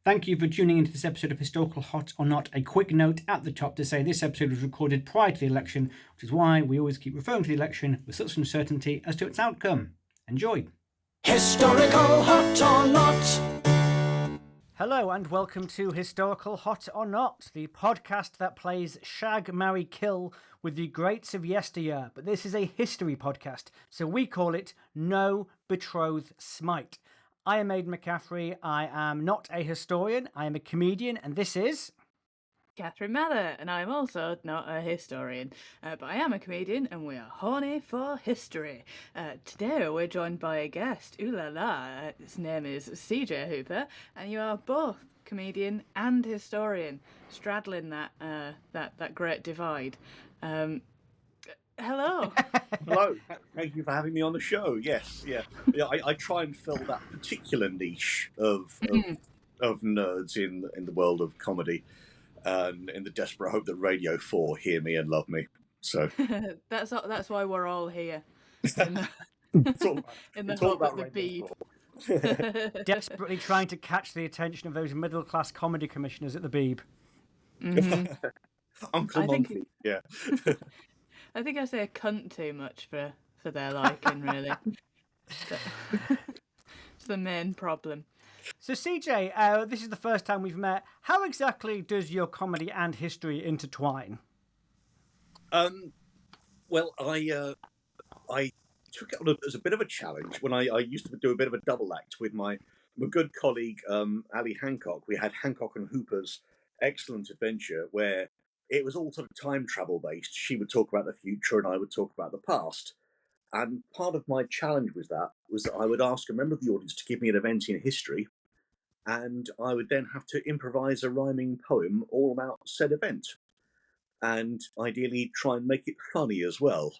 Thank you for tuning into this episode of Historical Hot or Not. A quick note at the top to say this episode was recorded prior to the election, which is why we always keep referring to the election with such uncertainty as to its outcome. Enjoy. Historical Hot or Not. Hello and welcome to Historical Hot or Not, the podcast that plays Shag, Marry, Kill with the greats of yesteryear. But this is a history podcast, so we call it No Betroth Smite. I am Aidan McCaffrey. I am not a historian. I am a comedian, and this is Catherine Mather, and I'm also not a historian, but I am a comedian, and we are horny for history. Today we're joined by a guest. Ooh la la! His name is CJ Hooper, and you are both comedian and historian, straddling that great divide. Hello. Hello. Thank you for having me on the show. Yes, yeah. I try and fill that particular niche of nerds in the world of comedy, in the desperate hope that Radio 4 hear me and love me. So that's why we're all here. In the hope that the Beeb. desperately trying to catch the attention of those middle-class comedy commissioners at the Beeb. Mm-hmm. Uncle Monkey. Yeah. I think I say cunt too much for their liking, really. It's the main problem. So, CJ, this is the first time we've met. How exactly does your comedy and history intertwine? Well, I took it on as a bit of a challenge when I used to do a bit of a double act with my good colleague, Ali Hancock. We had Hancock and Hooper's Excellent Adventure, where it was all sort of time travel based. She would talk about the future and I would talk about the past. And part of my challenge was that I would ask a member of the audience to give me an event in history, and I would then have to improvise a rhyming poem all about said event, and ideally try and make it funny as well,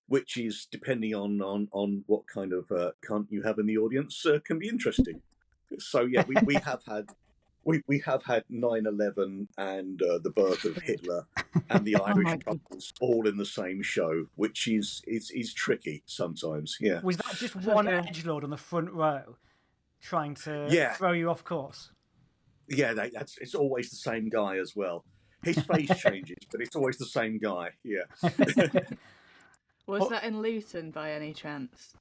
which is, depending on what kind of cunt you have in the audience, can be interesting. So yeah, we have had. We have had 9/11 and the birth of Hitler and the Irish Troubles all in the same show, which is tricky sometimes. Yeah. Was that just one edgelord on the front row trying to throw you off course? Yeah, it's always the same guy as well. His face changes, but it's always the same guy. Yeah. Was that in Luton by any chance?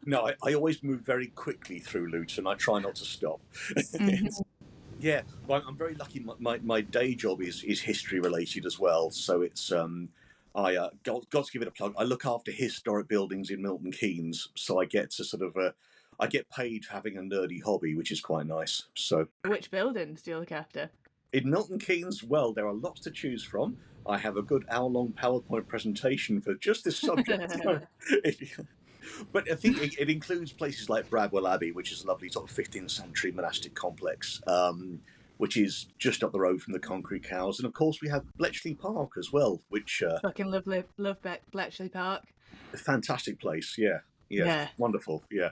No, I always move very quickly through Luton. I try not to stop. Yeah, well, I'm very lucky. My day job is history related as well. So it's I got to give it a plug. I look after historic buildings in Milton Keynes, so I get to I get paid for having a nerdy hobby, which is quite nice. So, which buildings do you look after? In Milton Keynes, well, there are lots to choose from. I have a good hour-long PowerPoint presentation for just this subject. But I think it includes places like Bradwell Abbey, which is a lovely sort of 15th century monastic complex, which is just up the road from the Concrete Cows. And of course, we have Bletchley Park as well, which... Fucking love Bletchley Park. A fantastic place, yeah. Wonderful, yeah.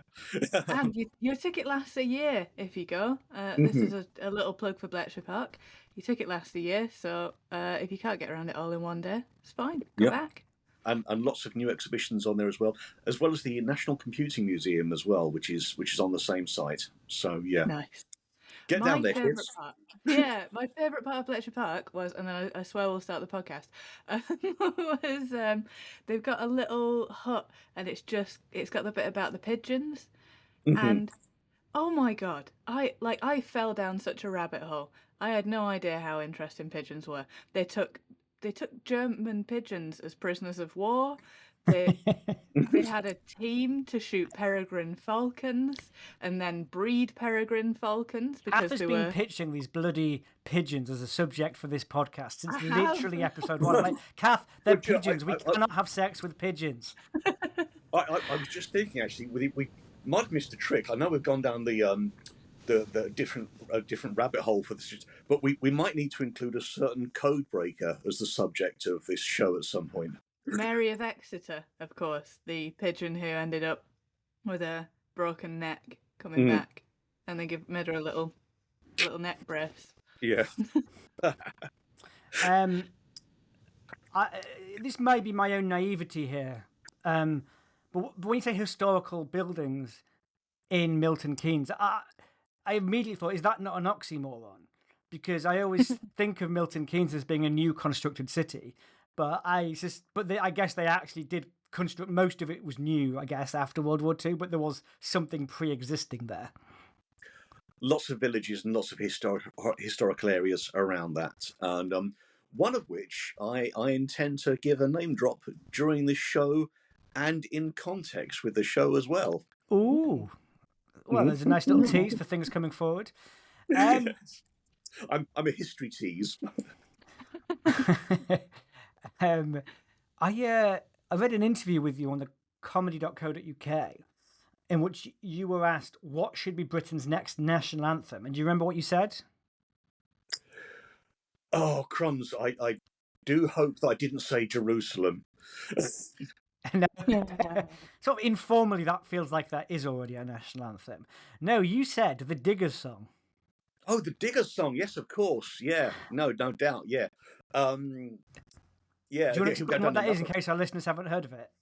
And your ticket lasts a year if you go. This is a little plug for Bletchley Park. Your ticket lasts a year, so if you can't get around it all in one day, it's fine. Go back. And lots of new exhibitions on there as well as the National Computing Museum as well, which is on the same site. So yeah, nice. Get down there, kids. My favourite part of Bletchley Park was, and then I swear we'll start the podcast. Was they've got a little hut, and it's got the bit about the pigeons, and oh my god, I fell down such a rabbit hole. I had no idea how interesting pigeons were. They took German pigeons as prisoners of war. They had a team to shoot peregrine falcons and then breed peregrine falcons because Kath has been pitching these bloody pigeons as a subject for this podcast since literally episode 1. Like, Kath, they're pigeons. We cannot have sex with pigeons. I was just thinking, actually, we might have missed a trick. I know we've gone down the different rabbit hole for this, but we might need to include a certain code breaker as the subject of this show at some point. Mary of Exeter, of course, the pigeon who ended up with a broken neck coming back, and they made her a little neck brace. Yeah. This may be my own naivety here, but when you say historical buildings in Milton Keynes, I immediately thought, is that not an oxymoron? Because I always think of Milton Keynes as being a new constructed city, but I guess they actually did construct, most of it was new, I guess, after World War II, but there was something pre-existing there. Lots of villages and lots of historical areas around that, and one of which I intend to give a name drop during this show and in context with the show as well. Ooh. Well, there's a nice little tease for things coming forward. Yes. I'm a history tease. I read an interview with you on the comedy.co.uk in which you were asked what should be Britain's next national anthem. And do you remember what you said? Oh, crumbs. I do hope that I didn't say Jerusalem. Sort of informally, that feels like that is already a national anthem. No, you said the Diggers song. Oh, the Diggers song. Yes, of course. Yeah. No doubt. Yeah. Yeah. Do you want to explain what that is in case our listeners haven't heard of it?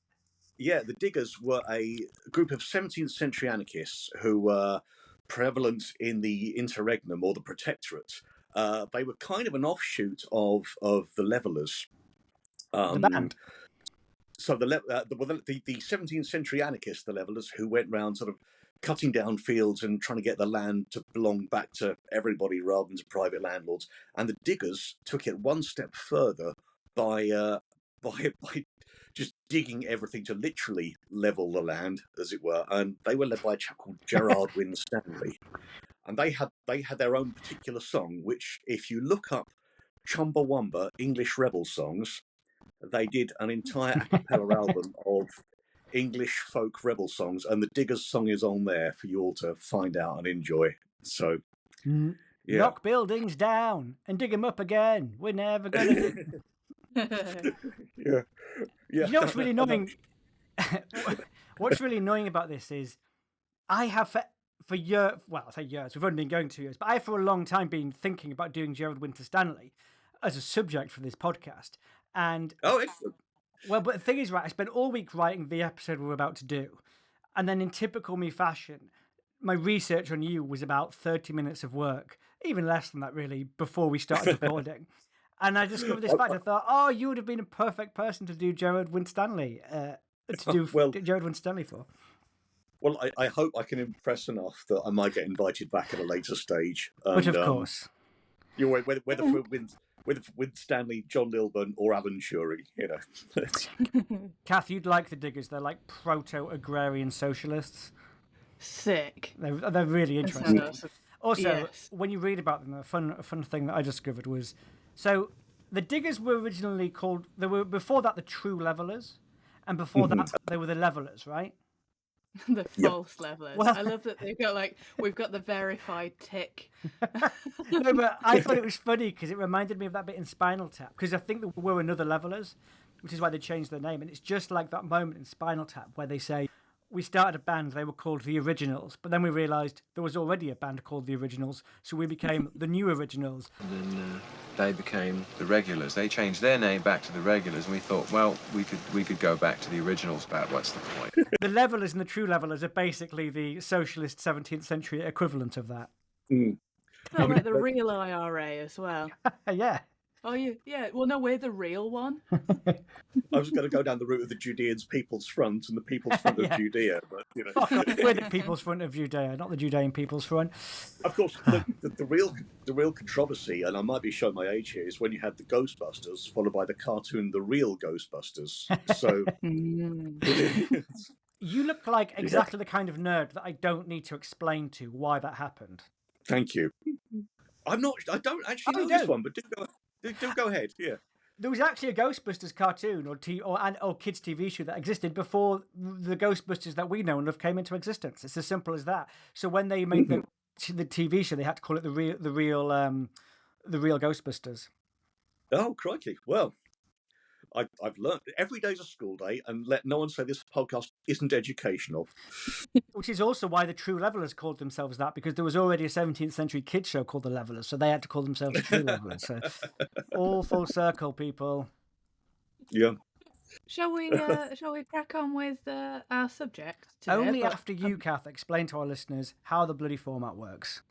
Yeah, the Diggers were a group of 17th century anarchists who were prevalent in the interregnum or the protectorate. They were kind of an offshoot of the Levellers. The band. So the 17th century anarchists, the Levellers, who went round sort of cutting down fields and trying to get the land to belong back to everybody rather than to private landlords. And the Diggers took it one step further by just digging everything to literally level the land, as it were. And they were led by a chap called Gerard Winstanley. And they had their own particular song, which, if you look up Chumbawamba English rebel songs, they did an entire a cappella album of English folk rebel songs, and the Diggers song is on there for you all to find out and enjoy. So, yeah. Knock buildings down and dig them up again. We're never going to... Yeah. You know what's really annoying? What's really annoying about this is I have for years, well, I say years, we've only been going 2 years, but I have for a long time been thinking about doing Gerard Winstanley as a subject for this podcast. And excellent. Well, but the thing is, right, I spent all week writing the episode we're about to do. And then in typical me fashion, my research on you was about 30 minutes of work, even less than that, really, before we started recording. And I discovered this fact. I thought, oh, you would have been a perfect person to do Gerard Winstanley, Gerard Winstanley for. Well, I hope I can impress enough that I might get invited back at a later stage. And, but of course. Whether Winstanley, John Lilburn, or Alan Shurey, you know. Kath, you'd like the Diggers. They're like proto-agrarian socialists. Sick. They're really interesting. Awesome. Also, yes. When you read about them, a fun thing that I discovered was, so the Diggers were originally called, they were before that the True Levelers, and before that they were the Levelers, right? The false levelers. Well, I love that they've got we've got the verified tick. No, but I thought it was funny because it reminded me of that bit in Spinal Tap, because I think there were another Levelers, which is why they changed their name. And it's just like that moment in Spinal Tap where they say, we started a band, they were called The Originals, but then we realised there was already a band called The Originals, so we became The New Originals. And then they became The Regulars. They changed their name back to The Regulars, and we thought, well, we could go back to The Originals, but what's the point? The Levelers and the True Levelers are basically the socialist 17th century equivalent of that. Kind of like the real IRA as well. Yeah. Oh, yeah. Well, no, we're the real one. I was going to go down the route of the Judeans People's Front and the People's Front of Judea, but you know. Fuck off, we're the People's Front of Judea, not the Judean People's Front. Of course, the real controversy, and I might be showing my age here, is when you had the Ghostbusters followed by the cartoon The Real Ghostbusters. So you look like exactly the kind of nerd that I don't need to explain to why that happened. Thank you. I don't actually know this one, but do go ahead. Yeah. There was actually a Ghostbusters cartoon or kids TV show that existed before the Ghostbusters that we know and love came into existence. It's as simple as that. So when they made the TV show, they had to call it the real Ghostbusters. Oh, crikey! Well, I've learned every day's a school day, and let no one say this podcast isn't educational. Which is also why the True Levelers called themselves that, because there was already a 17th century kids show called The Levelers, so they had to call themselves the True Levelers. So all full circle, people. Yeah. Shall we crack on with our subject today? Only after you, Kath, explain to our listeners how the bloody format works.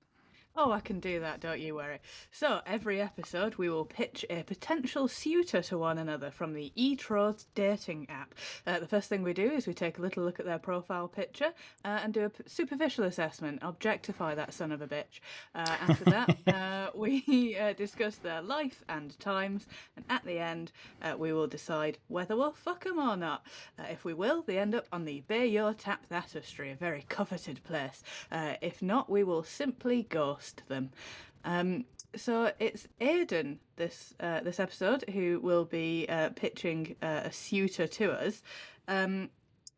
Oh, I can do that, don't you worry. So, every episode we will pitch a potential suitor to one another from the eTrode dating app. The first thing we do is we take a little look at their profile picture and do a superficial assessment, objectify that son of a bitch. After that, we discuss their life and times, and at the end, we will decide whether we'll fuck them or not. If we will, they end up on the Bay Your Tap Thatistry, a very coveted place. If not, we will simply ghost them. So it's Aidan this episode who will be pitching a suitor to us.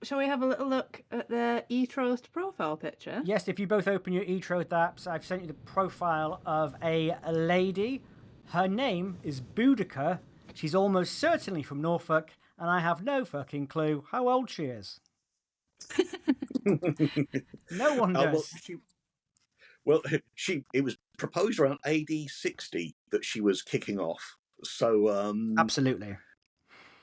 Shall we have a little look at their eTrode profile picture? Yes, if you both open your eTrode apps, I've sent you the profile of a lady. Her name is Boudica. She's almost certainly from Norfolk, and I have no fucking clue how old she is. No one does. It was proposed around AD 60 that she was kicking off. So Absolutely.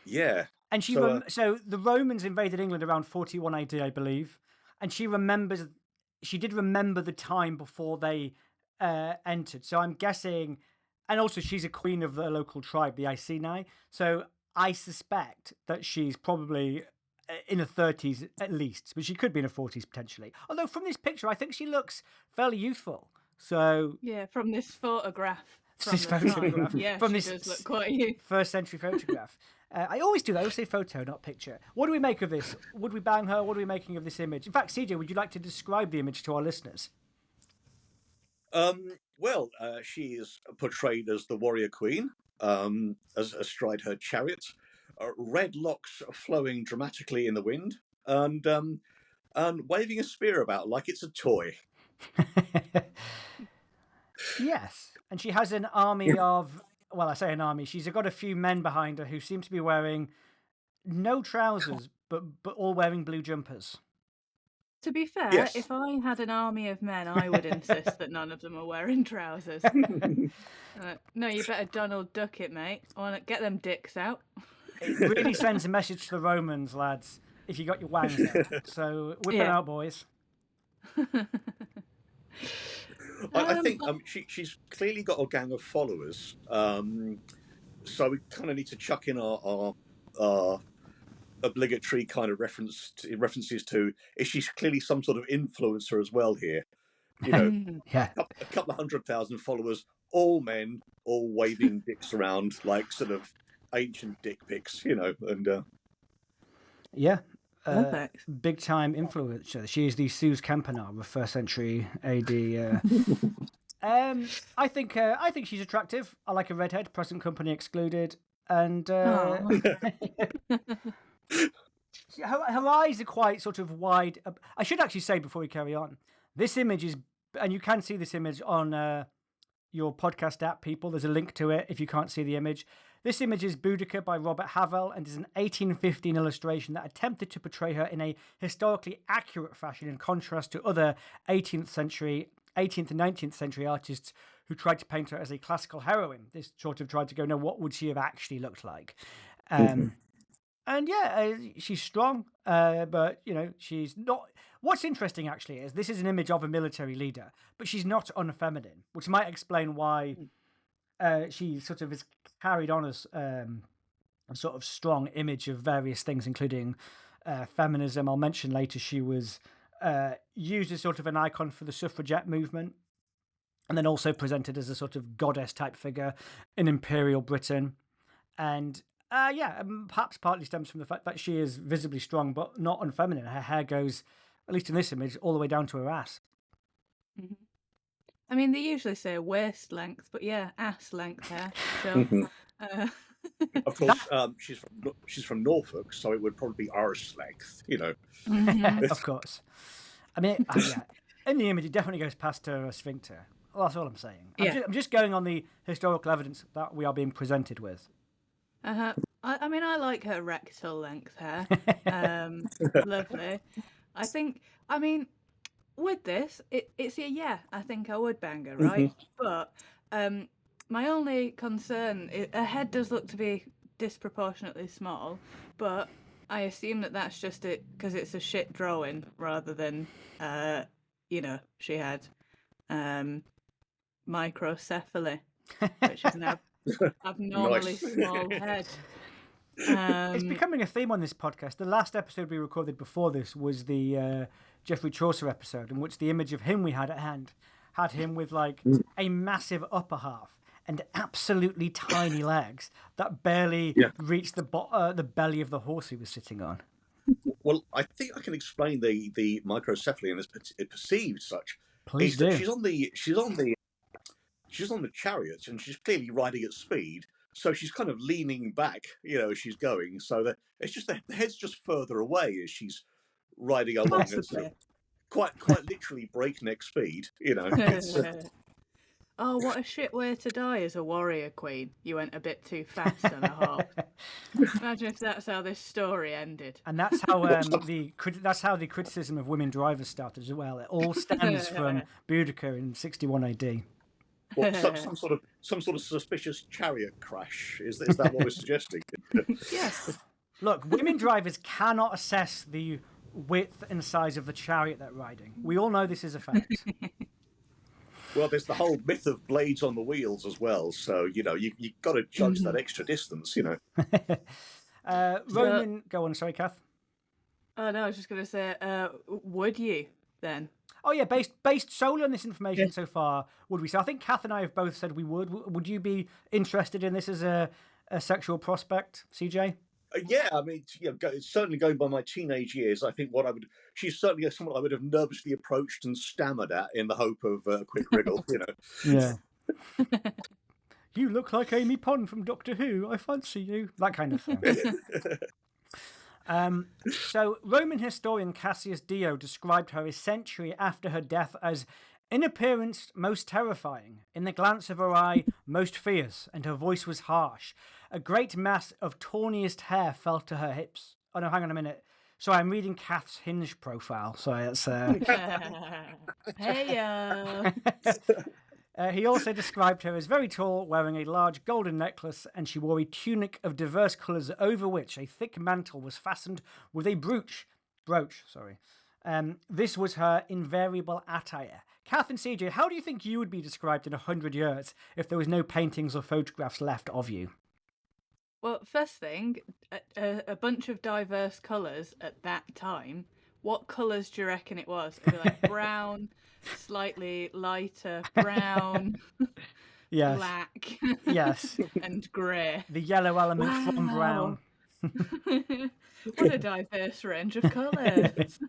Yeah. And she so the Romans invaded England around 41 AD, I believe, and she did remember the time before they entered. So I'm guessing, and also she's a queen of the local tribe, the Iceni. So I suspect that she's probably in her 30s at least, but she could be in her 40s potentially. Although from this picture, I think she looks fairly youthful. So yeah, from this photograph. Yeah, from this does look quite youthful. First century photograph. I always do that. I always say photo, not picture. What do we make of this? Would we bang her? What are we making of this image? In fact, CJ, would you like to describe the image to our listeners? She is portrayed as the warrior queen, as astride her chariot, red locks flowing dramatically in the wind, and waving a spear about like it's a toy. Yes, and she has an army of, well, I say an army. She's got a few men behind her who seem to be wearing no trousers, but all wearing blue jumpers. To be fair, Yes. If I had an army of men, I would insist that none of them are wearing trousers. No, you better Donald Duck it, mate. I want to get them dicks out. It really sends a message to the Romans, lads, if you got your wangs out. So whip them out, boys. I think she's clearly got a gang of followers. So we kind of need to chuck in our obligatory kind of references to, is she clearly some sort of influencer as well here? You know, yeah, a couple of 100,000 followers, all men, all waving dicks around like sort of ancient dick pics, you know, and yeah. Big time influencer. She is the Suze Campanile of first century AD. I think she's attractive. I like a redhead, present company excluded, and her eyes are quite sort of wide. I should actually say before we carry on, this image is, and you can see this image on your podcast app, people. There's a link to it if you can't see the image. This image is Boudica by Robert Havel and is an 1815 illustration that attempted to portray her in a historically accurate fashion in contrast to other 18th and 19th century artists who tried to paint her as a classical heroine. This sort of tried to go, no, what would she have actually looked like? And yeah, she's strong, but, you know, she's not... What's interesting, actually, is this is an image of a military leader, but she's not unfeminine, which might explain why she sort of is carried on as a sort of strong image of various things, including feminism. I'll mention later she was used as sort of an icon for the suffragette movement, and then also presented as a sort of goddess-type figure in Imperial Britain. And perhaps partly stems from the fact that she is visibly strong, but not unfeminine. Her hair goes, at least in this image, all the way down to her ass. Mm-hmm. I mean, they usually say waist length, but yeah, ass length hair. So, of course, she's from Norfolk, so it would probably be arse length, you know. Mm-hmm. Of course. I mean, in the image, it definitely goes past her sphincter. Well, that's all I'm saying. I'm just going on the historical evidence that we are being presented with. I mean, I like her rectal length hair. Lovely. I think, I mean, with this, it's a yeah, I think I would bang her, right? Mm-hmm. But my only concern, her head does look to be disproportionately small, but I assume that's just it because it's a shit drawing rather than, she had microcephaly, which is an abnormally Nice. small head. It's becoming a theme on this podcast. The last episode we recorded before this was the Geoffrey Chaucer episode, in which the image of him we had at hand had him with like a massive upper half and absolutely tiny legs that barely reached the belly of the horse he was sitting on. Well, I think I can explain the microcephaly and it's perceived such. Please Is that do. she's on the chariot and she's clearly riding at speed, so she's kind of leaning back, as she's going. So that it's just the head's just further away as she's riding along at sort of quite literally breakneck speed. It's, Oh, what a shit way to die as a warrior queen. You went a bit too fast on a horse. Imagine if that's how this story ended. And that's how that's how the criticism of women drivers started as well. It all stems from Boudica in 61 AD. what, some sort of suspicious chariot crash. Is that what we're suggesting? Yes. Look, women drivers cannot assess the width and size of the chariot they're riding. We all know this is a fact. Well, there's the whole myth of blades on the wheels as well. So you've got to judge that extra distance. Roman, go on. Sorry, Kath. Oh no, I was just going to say, would you then? Oh yeah, based solely on this information so far, would we? So I think Kath and I have both said we would. Would you be interested in this as a sexual prospect, CJ? Yeah, I mean, certainly going by my teenage years, I think she's certainly someone I would have nervously approached and stammered at in the hope of a quick wriggle, Yeah. You look like Amy Pond from Doctor Who. I fancy you. That kind of thing. So Roman historian Cassius Dio described her a century after her death as in appearance most terrifying, in the glance of her eye most fierce, and her voice was harsh. A great mass of tawniest hair fell to her hips. Oh no, hang on a minute. Sorry, I'm reading Kath's Hinge profile. Sorry, that's... Hey, he also described her as very tall, wearing a large golden necklace, and she wore a tunic of diverse colours over which a thick mantle was fastened with a brooch. This was her invariable attire. Kath and CJ, how do you think you would be described in 100 years if there was no paintings or photographs left of you? Well, first thing, a bunch of diverse colours at that time. What colours do you reckon it was? It'd be like brown, slightly lighter brown, Yes. black, Yes. and grey. The yellow element from brown. What a diverse range of colours.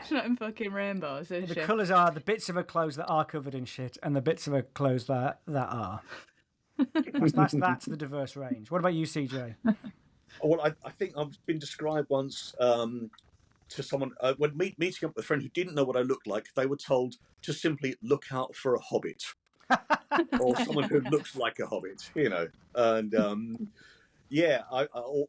She's not in fucking rainbows, is The she? colours are the bits of her clothes that are covered in shit and the bits of her clothes that are. That's the diverse range. What about you, CJ? Well, I think I've been described once to someone when meeting up with a friend who didn't know what I looked like. They were told to simply look out for a hobbit or someone who looks like a hobbit, and yeah,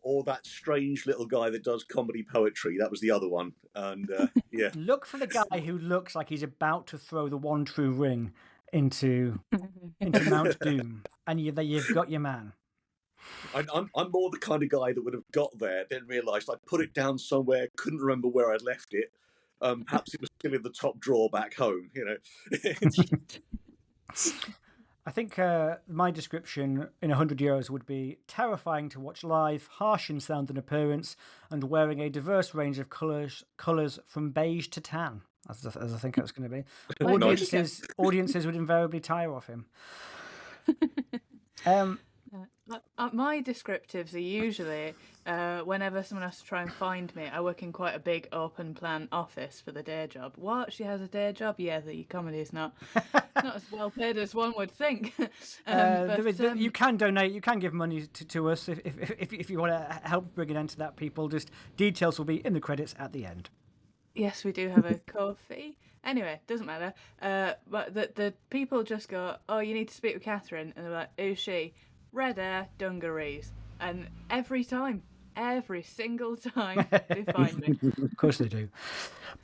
or that strange little guy that does comedy poetry. That was the other one, and yeah. Look for the guy who looks like he's about to throw the one true ring into Mount Doom, and you've got your man. I'm more the kind of guy that would have got there, then realised I'd put it down somewhere, couldn't remember where I'd left it. Perhaps it was still in the top drawer back home, I think my description in 100 years would be terrifying to watch live, harsh in sound and appearance, and wearing a diverse range of colours from beige to tan, as I think it was going to be. Audiences would invariably tire off him. My descriptives are usually whenever someone has to try and find me. I work in quite a big open plan office for the day job. What? She has a day job? Yeah, the comedy is not as well paid as one would think. You can donate. You can give money to us if you want to help bring an end to that. People, just details will be in the credits at the end. Yes, we do have a coffee. Anyway, doesn't matter. But the people just go, "Oh, you need to speak with Catherine," and they're like, "Who's she?" Red hair, dungarees, and every single time they find me. Of course they do.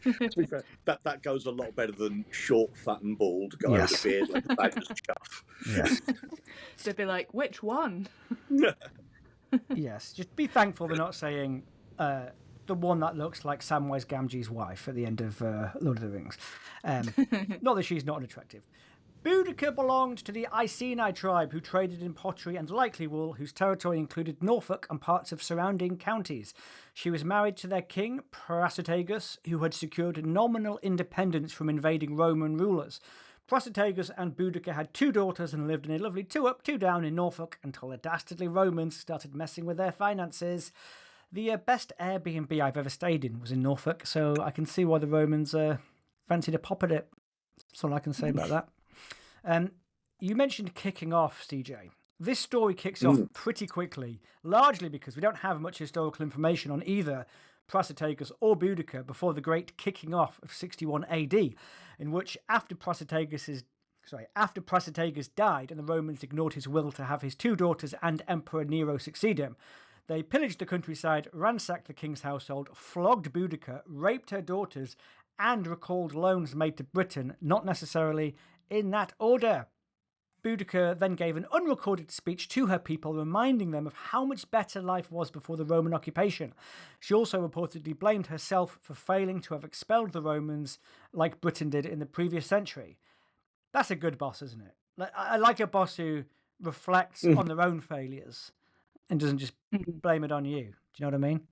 To be fair, that goes a lot better than short, fat, and bald guy with a beard like a badger's chuff. Yes. They'd be like, "Which one?" Yes. Just be thankful they're not saying the one that looks like Samwise Gamgee's wife at the end of Lord of the Rings. Not that she's not attractive. Boudica belonged to the Iceni tribe, who traded in pottery and likely wool, whose territory included Norfolk and parts of surrounding counties. She was married to their king, Prasutagus, who had secured nominal independence from invading Roman rulers. Prasutagus and Boudica had 2 daughters and lived in a lovely 2 up, 2 down in Norfolk until the dastardly Romans started messing with their finances. The best Airbnb I've ever stayed in was in Norfolk, so I can see why the Romans fancied a pop at it. That's all I can say about that. You mentioned kicking off, CJ. This story kicks off pretty quickly, largely because we don't have much historical information on either Prasutagus or Boudica before the great kicking off of 61 AD, in which after Prasutagus died and the Romans ignored his will to have his 2 daughters and Emperor Nero succeed him, they pillaged the countryside, ransacked the king's household, flogged Boudica, raped her daughters, and recalled loans made to Britain, not necessarily in that order. Boudica then gave an unrecorded speech to her people, reminding them of how much better life was before the Roman occupation. She also reportedly blamed herself for failing to have expelled the Romans like Britain did in the previous century. That's a good boss, isn't it? I like a boss who reflects on their own failures and doesn't just blame it on you. Do you know what I mean?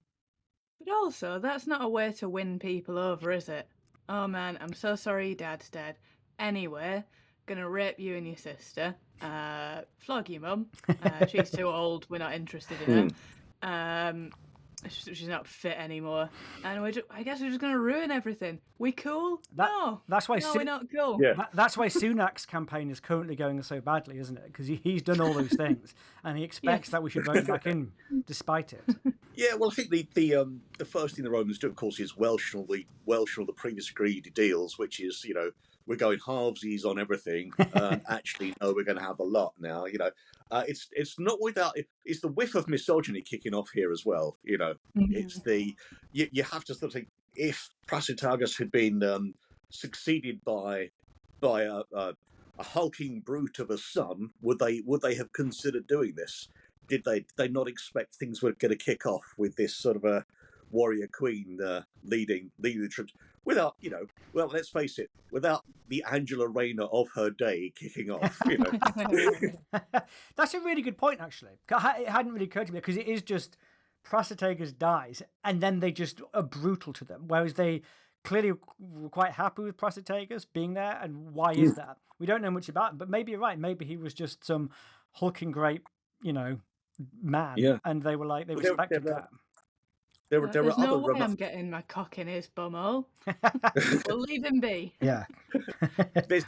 But also, that's not a way to win people over, is it? Oh man, I'm so sorry your dad's dead. Anyway, gonna rape you and your sister. Flog your mum. She's too old. We're not interested in her. She's not fit anymore. And I guess we're just gonna ruin everything. We cool? That's why we're not cool. Yeah. That's why Sunak's campaign is currently going so badly, isn't it? Because he's done all those things, and he expects that we should vote him back in, despite it. Yeah, well, I think the first thing the Romans do, of course, is welsh all the previous agreed deals, which is, we're going halvesies on everything. Actually, no, we're going to have a lot now. It's not without it's the whiff of misogyny kicking off here as well. It's you have to sort of think, if Prasutagus had been succeeded by a hulking brute of a son, would they have considered doing this? Did they not expect things were going to kick off with this sort of a warrior queen leading the troops without, well, let's face it, without the Angela Rayner of her day kicking off, That's a really good point, actually. It hadn't really occurred to me, because it is just Prasutagus dies and then they just are brutal to them, whereas they clearly were quite happy with Prasutagus being there. And why is that? We don't know much about him, but maybe you're right. Maybe he was just some hulking great, man. Yeah. And they were like, they respected that. There were There's other no way I'm getting my cock in his bumhole. We'll leave him be. Yeah.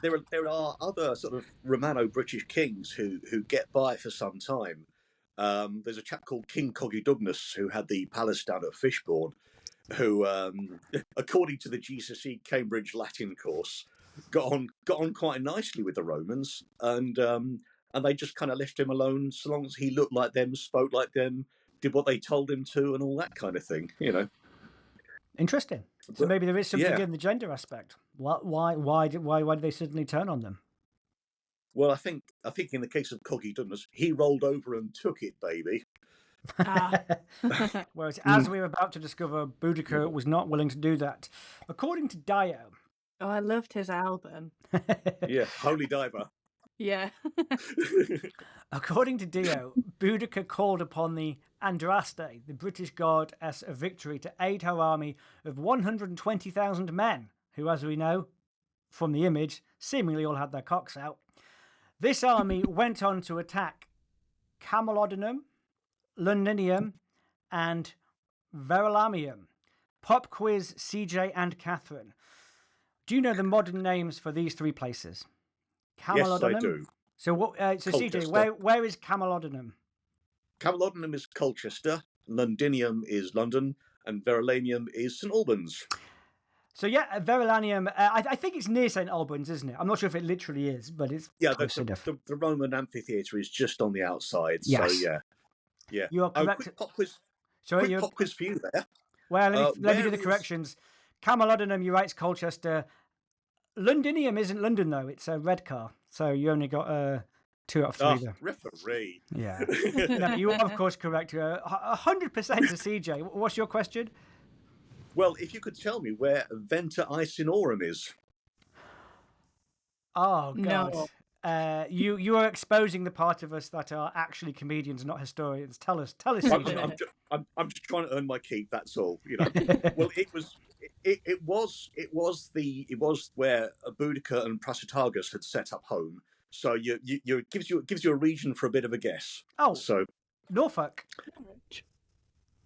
there are other sort of Romano-British kings who get by for some time. There's a chap called King Cogidubnus who had the palace down at Fishbourne, who, according to the GCSE Cambridge Latin course, got on quite nicely with the Romans, and they just kind of left him alone so long as he looked like them, spoke like them, did what they told him to, and all that kind of thing. Interesting. So maybe there is something in the gender aspect. Why did they suddenly turn on them? Well, I think in the case of Cogidubnus, he rolled over and took it, baby. Whereas, as we were about to discover, Boudica was not willing to do that. According to Dio. Oh, I loved his album. Yeah, Holy Diver. Yeah. According to Dio, Boudica called upon the Andraste, the British goddess of victory, to aid her army of 120,000 men, who, as we know from the image, seemingly all had their cocks out. This army went on to attack Camulodunum, Londinium, and Verulamium. Pop quiz, CJ and Catherine. Do you know the modern names for these 3 places? Camulodunum? Yes, I do. So CJ, where is Camulodunum? Camulodunum is Colchester, Londinium is London, and Verulamium is St Albans. So yeah, Verulamium, I think it's near St Albans, isn't it? I'm not sure if it literally is, but it's close enough. The Roman amphitheatre is just on the outside. Yes. So yeah. You are correct. Quick pop quiz. Sorry, Pop quiz for you there. Well, let me do the corrections. Camulodunum, you're right, it's Colchester. Londinium isn't London, though. It's a Redcar. So you only got 2 out of 3 there. Referee. Yeah. No, you are, of course, correct. 100% to CJ. What's your question? Well, if you could tell me where Venta Icenorum is. Oh, God. No. You are exposing the part of us that are actually comedians, not historians. Tell us, I'm, CJ. I'm just trying to earn my keep. That's all. Well, it was where Boudica and Prasutagus had set up home. So it gives you a region for a bit of a guess. Oh, So Norfolk.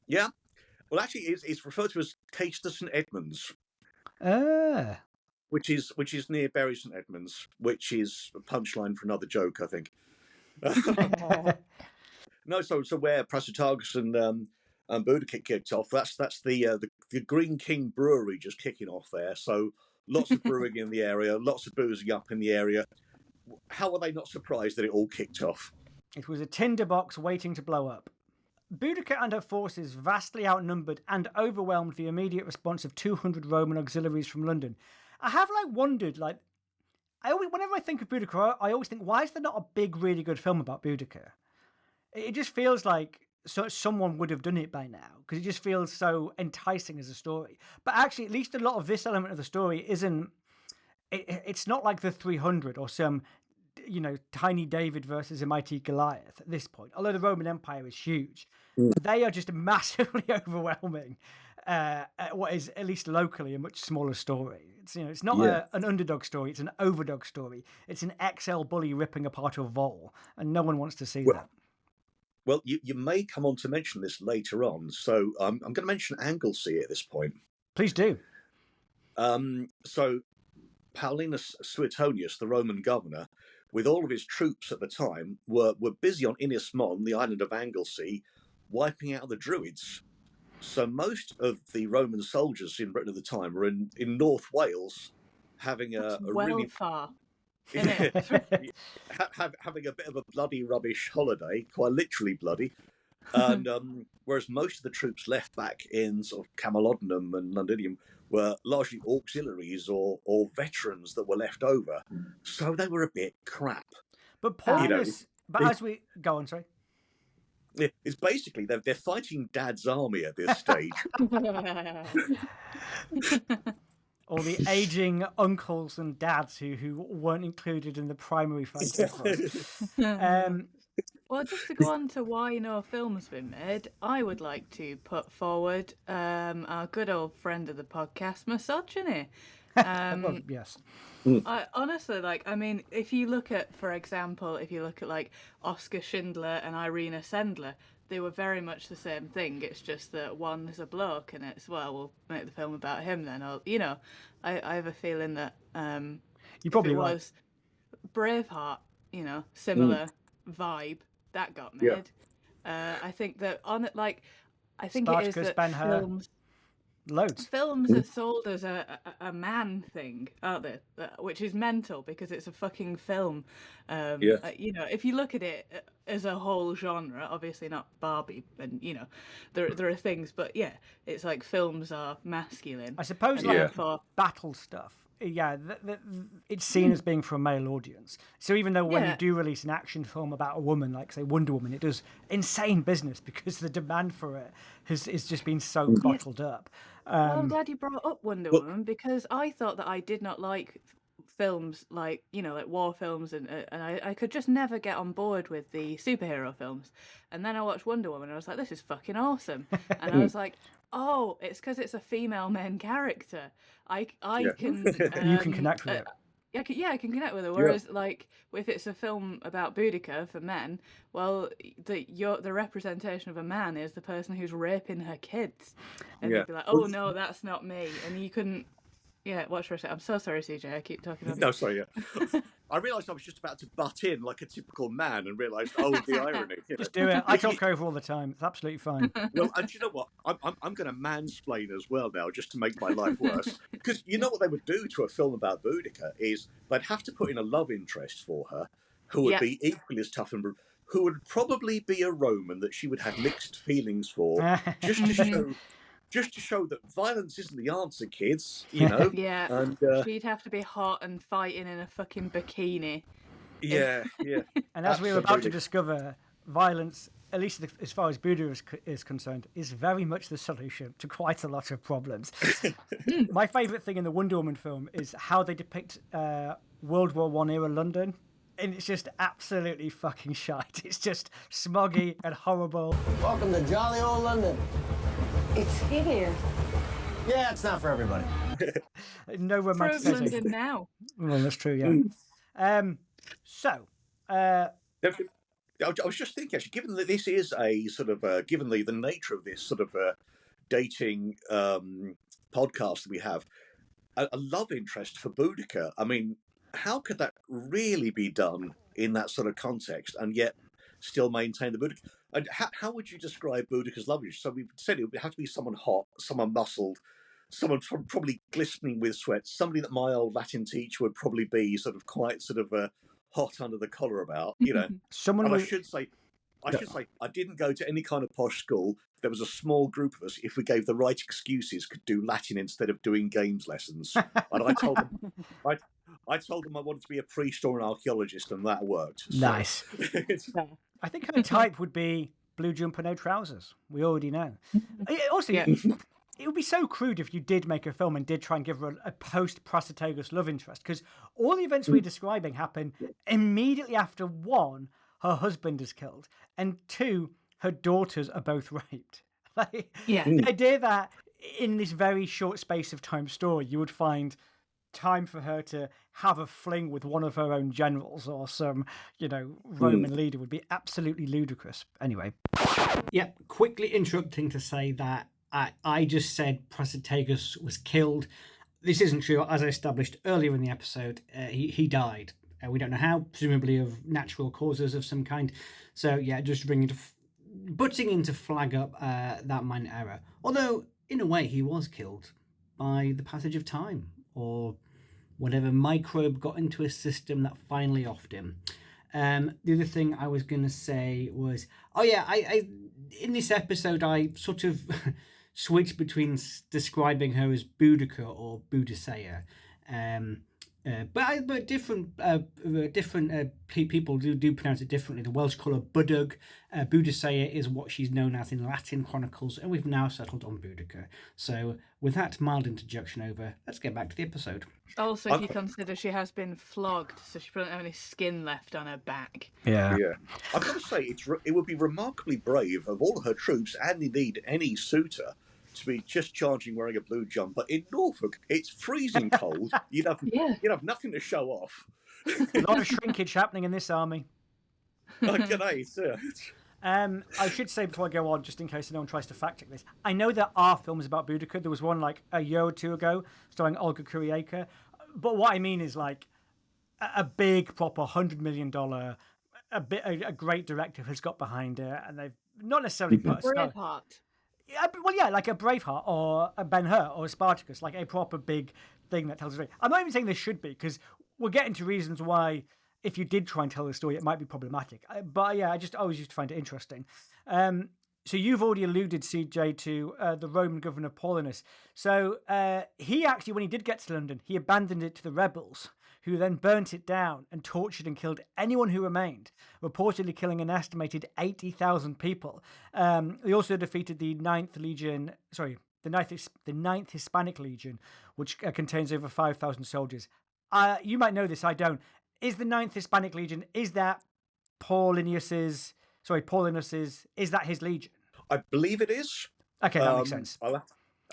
yeah. Well, actually, it's referred to as Caister St Edmunds, Ah. which is near Bury St Edmunds, which is a punchline for another joke, I think. No, so where Prasutagus and Boudica kicked off, that's the Green King Brewery just kicking off there. So lots of brewing in the area, lots of boozing up in the area. How are they not surprised that it all kicked off? It was a tinderbox waiting to blow up. Boudica and her forces vastly outnumbered and overwhelmed the immediate response of 200 Roman auxiliaries from London. I have wondered, whenever I think of Boudica, I always think, why is there not a big, really good film about Boudica? It just feels like someone would have done it by now, because it just feels so enticing as a story. But actually, at least a lot of this element of the story isn't. It's not like the 300 or some, tiny David versus a mighty Goliath at this point. Although the Roman Empire is huge, they are just massively overwhelming. What is, at least locally, a much smaller story. It's not an underdog story. It's an overdog story. It's an XL bully ripping apart a vole, and no one wants to see that. Well, you may come on to mention this later on, so I'm going to mention Anglesey at this point. Please do. So Paulinus Suetonius, the Roman governor, with all of his troops at the time, were busy on Ynys Môn, the island of Anglesey, wiping out the Druids. So most of the Roman soldiers in Britain at the time were in North Wales, having a really far. having a bit of a bloody rubbish holiday, quite literally bloody. And whereas most of the troops left back in sort of Camalodunum and Londinium were largely auxiliaries or veterans that were left over, so they were a bit crap. But Paulinus, as we go on, sorry. It's basically they're fighting Dad's army at this stage. Or the aging uncles and dads who weren't included in the primary fighting force. Well, just to go on to why no film's been made, I would like to put forward our good old friend of the podcast, misogyny. Well, yes. I honestly, if you look at, for example, Oskar Schindler and Irina Sendler, they were very much the same thing. It's just that one is a bloke, and it's, well, we'll make the film about him then. Or, I have a feeling that you probably was Braveheart, similar vibe that got made. Yeah. I think that I think Spartacus, it is that Ben-Hur. films. Loads. Films are sold as a man thing, aren't they? Which is mental because it's a fucking film. If you look at it as a whole genre, obviously not Barbie, and there are things, but yeah, it's like films are masculine. I suppose for battle stuff. Yeah, it's seen as being for a male audience. So even though when you do release an action film about a woman, like say Wonder Woman, it does insane business because the demand for it is just been so bottled up. Well, I'm glad you brought up Wonder Woman because I thought that I did not like films like war films, and I could just never get on board with the superhero films. And then I watched Wonder Woman and I was like, this is fucking awesome. And I was like, oh, it's because it's a female main character. I can you can connect with it. I can connect with her. Whereas, if it's a film about Boudica for men, well, the representation of a man is the person who's raping her kids, and they'd be like, "Oh no, that's not me," and you couldn't. Yeah, watch for a second. I'm so sorry, CJ. I keep talking over you. No, sorry. Yeah, I realised I was just about to butt in like a typical man, and realised, the irony. Just do it. I talk over all the time. It's absolutely fine. Well, and you know what? I'm going to mansplain as well now, just to make my life worse. Because you know what they would do to a film about Boudica is they'd have to put in a love interest for her, who would be equally as tough and who would probably be a Roman that she would have mixed feelings for, just to show that violence isn't the answer, kids. Yeah, and she'd have to be hot and fighting in a fucking bikini. Yeah. And as we were about to discover, violence, at least as far as Boudica is concerned, is very much the solution to quite a lot of problems. My favourite thing in the Wonder Woman film is how they depict World War I era London. and it's just absolutely fucking shite. It's just smoggy and horrible. Welcome to jolly old London. It's hideous. Yeah, it's not for everybody. No From romanticism. London now. Well, that's true, yeah. So, I was just thinking, actually, given that this is a sort of, given the nature of this sort of dating podcast that we have, a love interest for Boudica. I mean, how could that really be done in that sort of context and yet still maintain the Boudica? And how would you describe Boudica's love interest? So we've said it would have to be someone hot, someone muscled, someone probably glistening with sweat, somebody that my old Latin teacher would probably be sort of quite sort of hot under the collar about, you know. someone And with... I should say, I didn't go to any kind of posh school. There was a small group of us. If we gave the right excuses, could do Latin instead of doing games lessons. And I told them, I told them I wanted to be a priest or an archaeologist, and that worked. So. Nice. I think her type would be blue jumper, no trousers. We already know. Also, it would be so crude if you did make a film and did try and give her a post-Prasatagus love interest, because all the events we're describing happen immediately after, one, her husband is killed, and two, her daughters are both raped. The idea that in this very short space of time story, you would find time for her to have a fling with one of her own generals or some, Roman leader would be absolutely ludicrous. Anyway. Yeah, quickly interrupting to say that I just said Prasatagus was killed. This isn't true. As I established earlier in the episode, he died. We don't know how, presumably of natural causes of some kind. So, yeah, just butting in to flag up that minor error. Although, in a way, he was killed by the passage of time, or whatever microbe got into his system that finally offed him. The other thing I was going to say was, I in this episode, I sort of switched between describing her as Boudica or Boudicea. But different people do pronounce it differently. The Welsh call her Budug. Boudicea is what she's known as in Latin chronicles, and we've now settled on Boudica. So, with that mild interjection over, let's get back to the episode. Also, if you consider she has been flogged, so she doesn't have any skin left on her back. Yeah. I've got to say, it would be remarkably brave of all her troops, and indeed any suitor, to be just charging wearing a blue jumper. In Norfolk, it's freezing cold. You'd have nothing to show off. A lot of shrinkage happening in this army. G'day, sir. I should say before I go on, just in case anyone tries to fact check this, I know there are films about Boudica. There was one like a year or two ago starring Olga Kurylenko. But what I mean is like a big proper $100 million, a great director has got behind it, and they've not necessarily put a star. Braveheart. Like a Braveheart or a Ben-Hur or a Spartacus, like a proper big thing that tells a story. I'm not even saying this should be, because we'll get into reasons why, if you did try and tell the story, it might be problematic. But yeah, I just always used to find it interesting. So you've already alluded, CJ, to the Roman governor Paulinus. So he actually, when he did get to London, he abandoned it to the rebels, who then burnt it down and tortured and killed anyone who remained, reportedly killing an estimated 80,000 people. They also defeated the 9th Legion, the 9th Hispanic Legion, which contains over 5,000 soldiers. You might know this, I don't. Is the 9th Hispanic Legion, is that Paulinus's, is that his legion? I believe it is. Okay, that makes sense.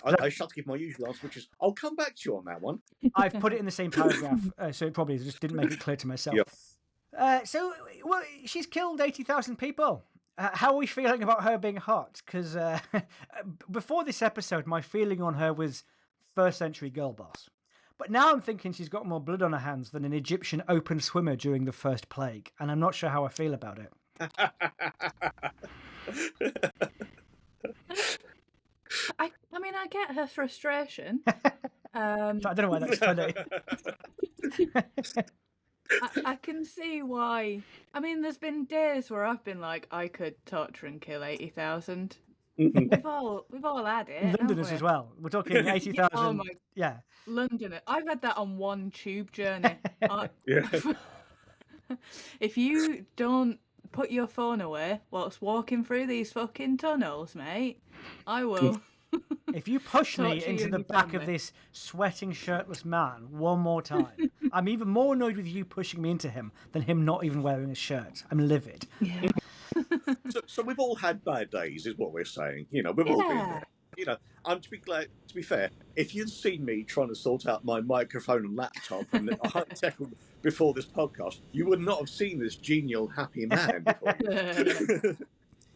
I shall give my usual answer, which is, I'll come back to you on that one. I've put it in the same paragraph, so it probably just didn't make it clear to myself. Yep. She's killed 80,000 people. How are we feeling about her being hot? Because before this episode, my feeling on her was first century girl boss. But now I'm thinking she's got more blood on her hands than an Egyptian open swimmer during the first plague, and I'm not sure how I feel about it. I mean, I get her frustration. I don't know why that's funny. I can see why. I mean, there's been days where I've been like, I could torture and kill 80,000. We've all had it. Londoners as well. We're talking 80,000. Oh my, yeah. Londoners. I've had that on one tube journey. Yeah. If you don't put your phone away whilst walking through these fucking tunnels, mate, I will If you push me Torture you into and the your back of family. this sweating, shirtless man one more time, I'm even more annoyed with you pushing me into him than him not even wearing a shirt. I'm livid. Yeah. So we've all had bad days, is what we're saying. You know, we've all been there. You know, I'm to be fair, if you'd seen me trying to sort out my microphone and laptop and high tech before this podcast, you would not have seen this genial, happy man before.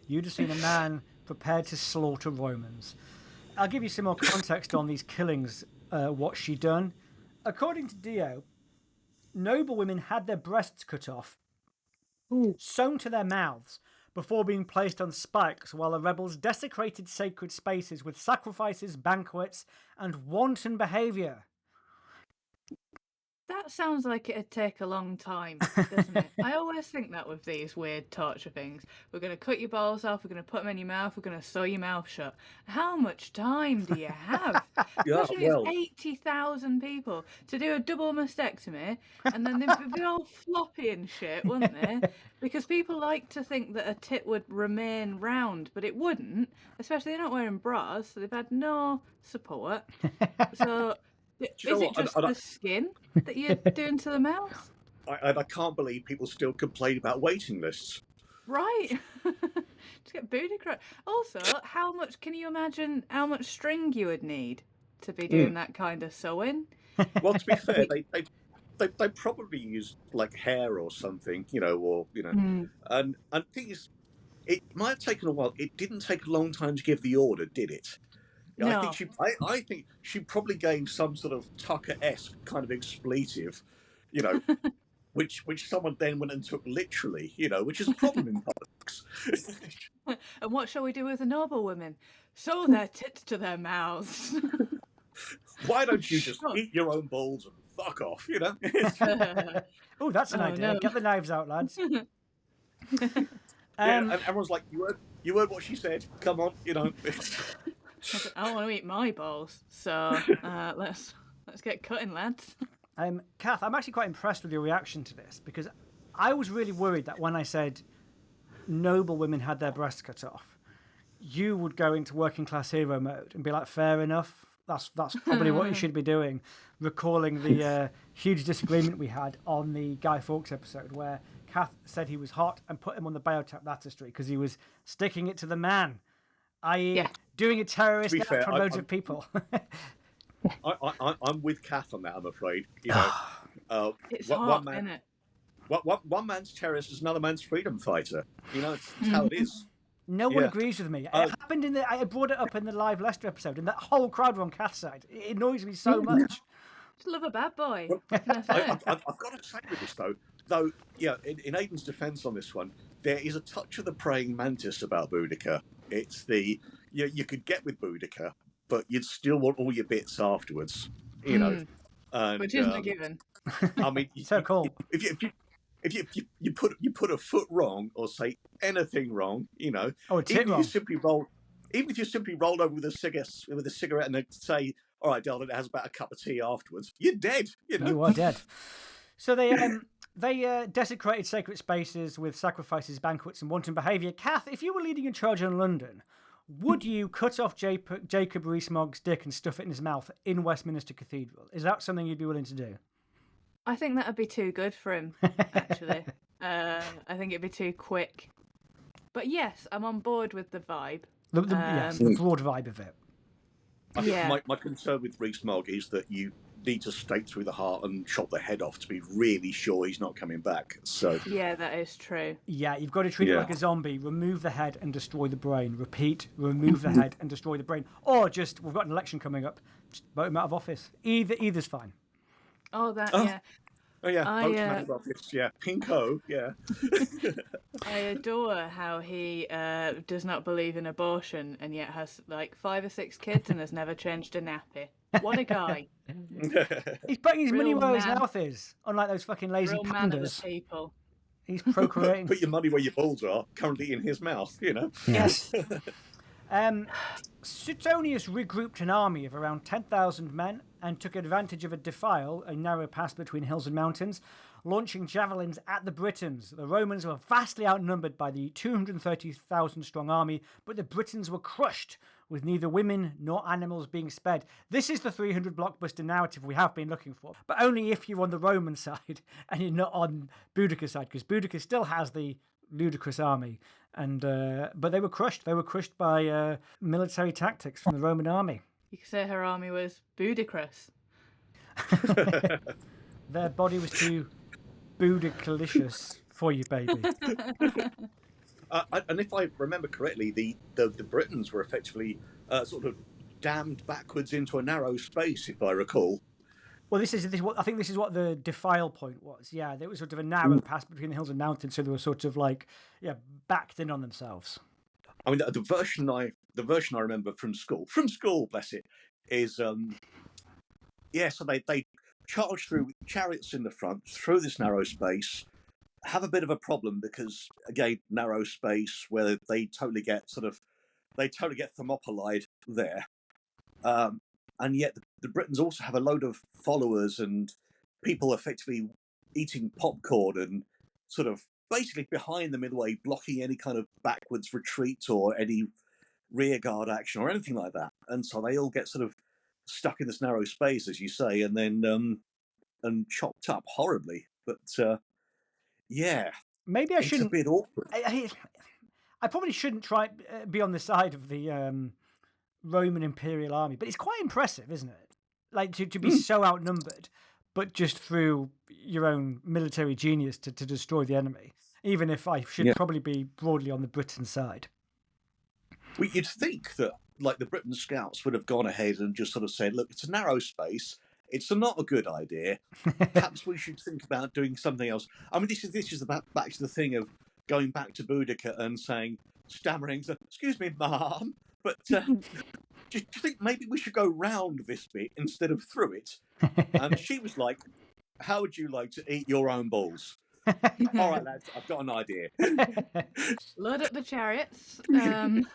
You'd have seen a man prepared to slaughter Romans. I'll give you some more context on these killings, what she done. According to Dio, noble women had their breasts cut off, sewn to their mouths, before being placed on spikes while the rebels desecrated sacred spaces with sacrifices, banquets, and wanton behaviour. That sounds like it'd take a long time, doesn't it? I always think that with these weird torture things. We're going to cut your balls off, we're going to put them in your mouth, we're going to sew your mouth shut. How much time do you have? Yeah, Imagine well, it's 80,000 people to do a double mastectomy, and then they'd be all floppy and shit, wouldn't they? Because people like to think that a tit would remain round, but it wouldn't, especially they're not wearing bras, so they've had no support. So... you know Is it what? just the skin that you're doing to the mouth? I can't believe people still complain about waiting lists. Right. Just get Boudica. Also, how much can you imagine how much string you would need to be doing that kind of sewing? Well, to be fair, they probably used like hair or something, you know, or you know, and the thing is, it might have taken a while. It didn't take a long time to give the order, did it? No. I think she probably gave some sort of Tucker-esque kind of expletive, you know, which someone then went and took literally, you know, which is a problem in politics. And what shall we do with the noble women? Sew their tits to their mouths. Why don't you just eat your own balls and fuck off, you know? Oh, that's an idea. no. Get the knives out, lads. And everyone's like, you heard what she said. Come on, you know. I want to eat my balls, so let's get cutting, lads. Kath, I'm actually quite impressed with your reaction to this because I was really worried that when I said noble women had their breasts cut off, you would go into working class hero mode and be like, fair enough. That's probably what you should be doing. Recalling the huge disagreement we had on the Guy Fawkes episode where Kath said he was hot and put him on the biotech baptistry because he was sticking it to the man, i.e. doing a terrorist act for loads of people. I'm with Kath on that, I'm afraid. You know, it's hot, isn't it? One man's terrorist is another man's freedom fighter. You know, it's how it is. No one agrees with me. It happened I brought it up in the live Leicester episode, and that whole crowd were on Kath's side. It annoys me so much. Just love a bad boy. I've got to say with this though, yeah, in Aidan's defence on this one, there is a touch of the praying mantis about Boudica. It's you could get with Boudica, but you'd still want all your bits afterwards, you know. And, which isn't a given. I mean, so cool. If you put a foot wrong or say anything wrong, you know, even if you simply rolled over with a cigarette and they say, "All right, darling, it has about a cup of tea afterwards," you're dead. You know, you are dead. So they desecrated sacred spaces with sacrifices, banquets, and wanton behaviour. Kath, if you were leading a charge in London, would you cut off Jacob Rees-Mogg's dick and stuff it in his mouth in Westminster Cathedral? Is that something you'd be willing to do? I think that would be too good for him, actually. I think it'd be too quick. But yes, I'm on board with the vibe. Yes, the broad vibe of it. I think my concern with Rees-Mogg is that you need to stake through the heart and chop the head off to be really sure he's not coming back. So yeah, that is true. Yeah, you've got to treat it like a zombie. Remove the head and destroy the brain. Repeat, remove the head and destroy the brain. Or just, we've got an election coming up, just vote him out of office. Either's fine. Yeah. Oh yeah, vote him out of office. Yeah, Pinko. Yeah. I adore how he does not believe in abortion and yet has like 5 or 6 kids and has never changed a nappy. What a guy! He's putting his money where his mouth is, unlike those fucking lazy real man of the pandas. people. He's procreating. Put your money where your balls are. Currently in his mouth, you know. Yes. Suetonius regrouped an army of around 10,000 men and took advantage of a defile, a narrow pass between hills and mountains, launching javelins at the Britons. The Romans were vastly outnumbered by the 230,000 strong army, but the Britons were crushed with neither women nor animals being spared. This is the 300 blockbuster narrative we have been looking for, but only if you're on the Roman side and you're not on Boudica's side, because Boudica still has the ludicrous army, and but they were crushed. They were crushed by military tactics from the Roman army. You could say her army was Boudicrous. Their body was too Boudicalicious for you, baby. And if I remember correctly, the Britons were effectively sort of damned backwards into a narrow space, if I recall. Well, I think this is what the defile point was. Yeah, there was sort of a narrow pass between the hills and mountains, so they were sort of like backed in on themselves. I mean, the version I remember from school, bless it, is so they charge through with chariots in the front through this narrow space, have a bit of a problem because again, narrow space where they totally get thermopolied there, and yet the Britons also have a load of followers and people effectively eating popcorn and sort of basically behind them in a way, blocking any kind of backwards retreat or any rearguard action or anything like that. And so they all get sort of stuck in this narrow space, as you say, and then and chopped up horribly. But maybe I shouldn't. It's a bit awkward. I probably shouldn't try be on the side of the Roman Imperial Army, but it's quite impressive, isn't it? Like to be so outnumbered, but just through your own military genius to destroy the enemy. Even if I should probably be broadly on the Britain side. Well, you'd think that like the Britain scouts would have gone ahead and just sort of said, look, it's a narrow space. It's not a good idea. Perhaps we should think about doing something else. I mean, this is about back to the thing of going back to Boudica and saying, stammering, excuse me, ma'am, but do you think maybe we should go round this bit instead of through it? And she was like, how would you like to eat your own balls? All right, lads, I've got an idea. Load up the chariots. Load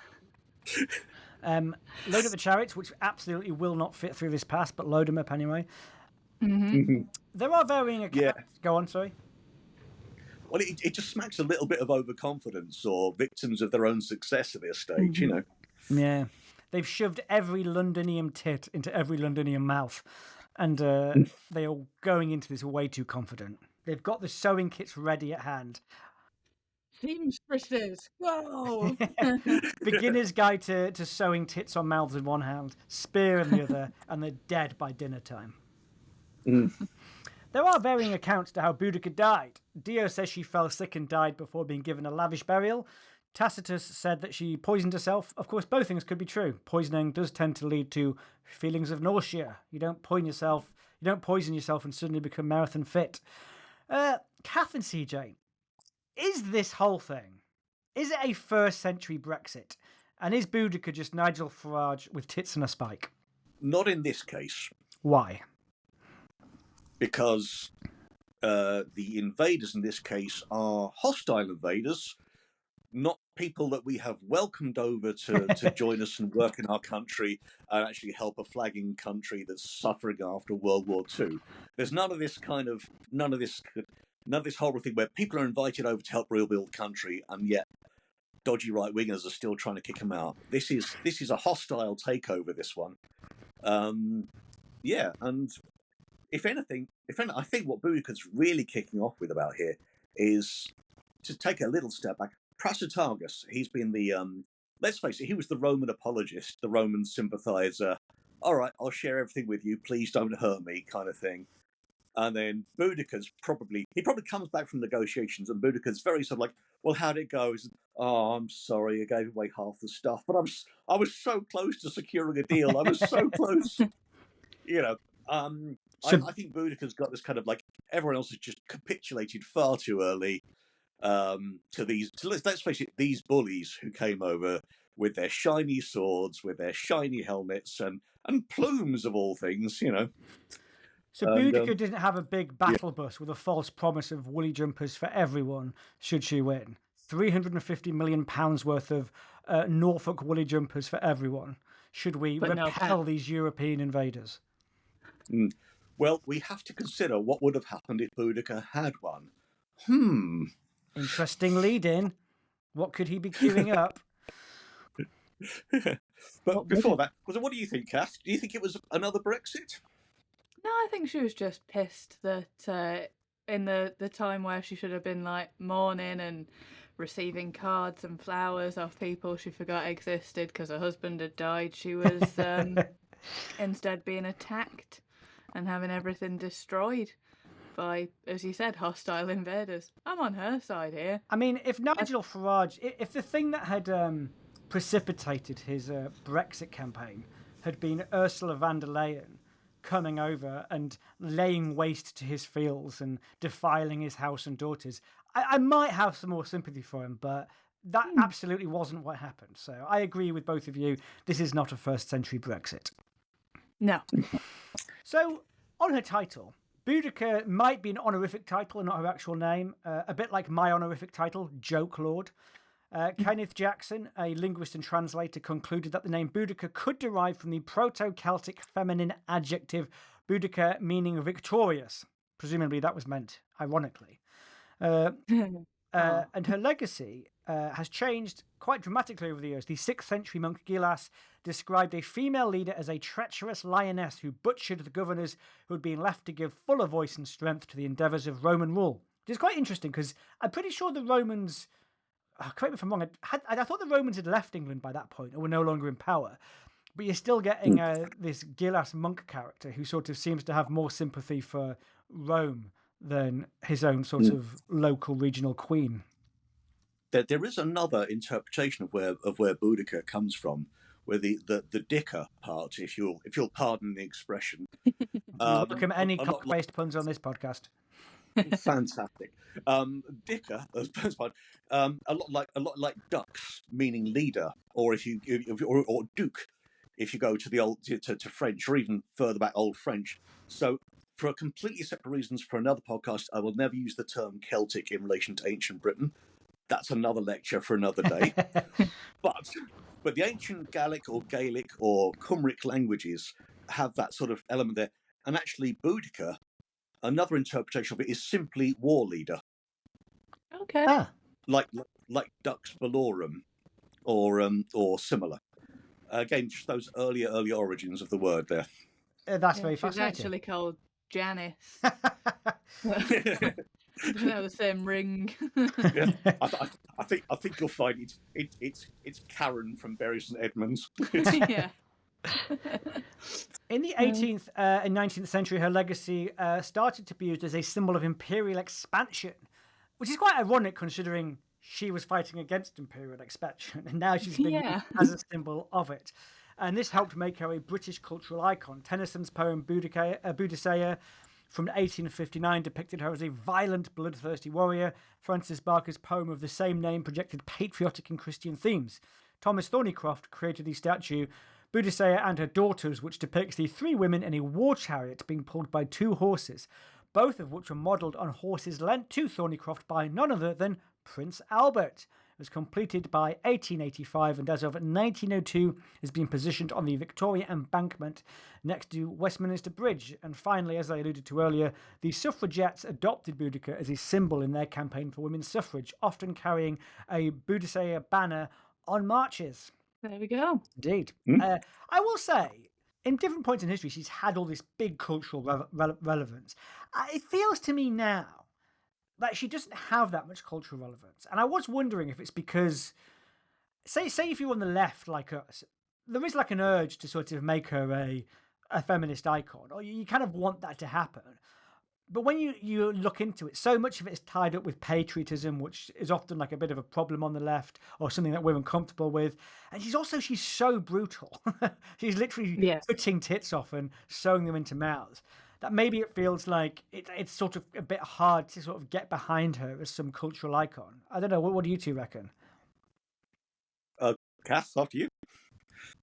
up the chariots, which absolutely will not fit through this pass, but load them up anyway. There are varying accounts. Yeah. Go on, sorry. Well, it just smacks a little bit of overconfidence or victims of their own success at this stage, you know. Yeah. They've shoved every Londonium tit into every Londonium mouth, and they are going into this way too confident. They've got the sewing kits ready at hand. Seamstresses, go! Beginner's guide to sewing tits on mouths in one hand, spear in the other, and they're dead by dinner time. There are varying accounts to how Boudica died. Dio says she fell sick and died before being given a lavish burial. Tacitus said that she poisoned herself. Of course, both things could be true. Poisoning does tend to lead to feelings of nausea. You don't poison yourself and suddenly become marathon fit. Kath and CJ, is this whole thing, is it a first century Brexit? And is Boudica just Nigel Farage with tits and a spike? Not in this case. Why? Because the invaders in this case are hostile invaders, not people that we have welcomed over to join us and work in our country and actually help a flagging country that's suffering after World War II. There's none of this horrible thing where people are invited over to help rebuild country and yet dodgy right wingers are still trying to kick them out. This is a hostile takeover. This one, and if anything, I think what Boudica's really kicking off with about here is to take a little step back. Prasutagus, he's been the let's face it, he was the Roman apologist, the Roman sympathizer. All right, I'll share everything with you. Please don't hurt me, kind of thing. And then Boudica's probably comes back from negotiations, and Boudica's very sort of like, well, how'd it go? Oh, I'm sorry, I gave away half the stuff, but I was so close to securing a deal. I was so close, you know. I think Boudica's got this kind of like everyone else has just capitulated far too early to these. So let's face it, these bullies who came over with their shiny swords, with their shiny helmets, and plumes of all things, you know. So Boudica didn't have a big battle bus with a false promise of woolly jumpers for everyone should she win. £350 million worth of Norfolk woolly jumpers for everyone should we repel these European invaders. Well, we have to consider what would have happened if Boudica had one. Interesting lead-in. What could he be queuing up? But before that, what do you think, Kath? Do you think it was another Brexit? No, I think she was just pissed that in the time where she should have been like mourning and receiving cards and flowers off people she forgot existed because her husband had died, she was instead being attacked and having everything destroyed by, as you said, hostile invaders. I'm on her side here. I mean, if Nigel Farage, if the thing that had precipitated his Brexit campaign had been Ursula von der Leyen coming over and laying waste to his fields and defiling his house and daughters, I might have some more sympathy for him, but that absolutely wasn't what happened. So I agree with both of you. This is not a first century Brexit. No. So, on her title, Boudica might be an honorific title and not her actual name, a bit like my honorific title, Joke Lord. Kenneth Jackson, a linguist and translator, concluded that the name Boudica could derive from the Proto-Celtic feminine adjective Boudica, meaning victorious. Presumably that was meant ironically. And her legacy has changed quite dramatically over the years. The 6th century monk Gilas described a female leader as a treacherous lioness who butchered the governors who had been left to give fuller voice and strength to the endeavours of Roman rule. Which is quite interesting because I'm pretty sure the Romans, correct me if I'm wrong, I thought the Romans had left England by that point and were no longer in power. But you're still getting this Gilas monk character who sort of seems to have more sympathy for Rome than his own sort of local regional queen. There is another interpretation of where Boudica comes from, where the dicker part, if you'll pardon the expression. Welcome any cock-based puns on this podcast. Fantastic. Dicker, a lot like ducks, meaning leader, or or duke, if you go to the old to French, or even further back, Old French. So, for completely separate reasons, for another podcast, I will never use the term Celtic in relation to ancient Britain. That's another lecture for another day. But the ancient Gaelic or Gaelic or Cymric languages have that sort of element there. And actually, Boudica, another interpretation of it, is simply war leader. Okay. Like Dux Bellorum or similar. Again, just those early origins of the word there. That's very She was fascinating. actually called Janice. Doesn't have the same ring. Yeah, I think you'll find it's Karen from Bury St Edmunds. Yeah. In the 18th and 19th century, her legacy started to be used as a symbol of imperial expansion, which is quite ironic considering she was fighting against imperial expansion, and now she's being used as a symbol of it. And this helped make her a British cultural icon. Tennyson's poem Boudica from 1859 depicted her as a violent, bloodthirsty warrior. Francis Barker's poem of the same name projected patriotic and Christian themes. Thomas Thornycroft created the statue Boudica and her daughters, which depicts the 3 women in a war chariot being pulled by 2 horses, both of which were modelled on horses lent to Thornycroft by none other than Prince Albert. It was completed by 1885 and as of 1902 has been positioned on the Victoria Embankment next to Westminster Bridge. And finally, as I alluded to earlier, the suffragettes adopted Boudica as a symbol in their campaign for women's suffrage, often carrying a Boudica banner on marches. There we go. Indeed. I will say, in different points in history, she's had all this big cultural relevance. It feels to me now that she doesn't have that much cultural relevance. And I was wondering if it's because, say if you're on the left like us, there is like an urge to sort of make her a feminist icon, or you kind of want that to happen. But when you look into it, so much of it is tied up with patriotism, which is often like a bit of a problem on the left or something that we're uncomfortable with. And she's so brutal. She's literally cutting tits off and sewing them into mouths. That maybe it feels like it's sort of a bit hard to sort of get behind her as some cultural icon. I don't know. What do you two reckon? Kath, after you.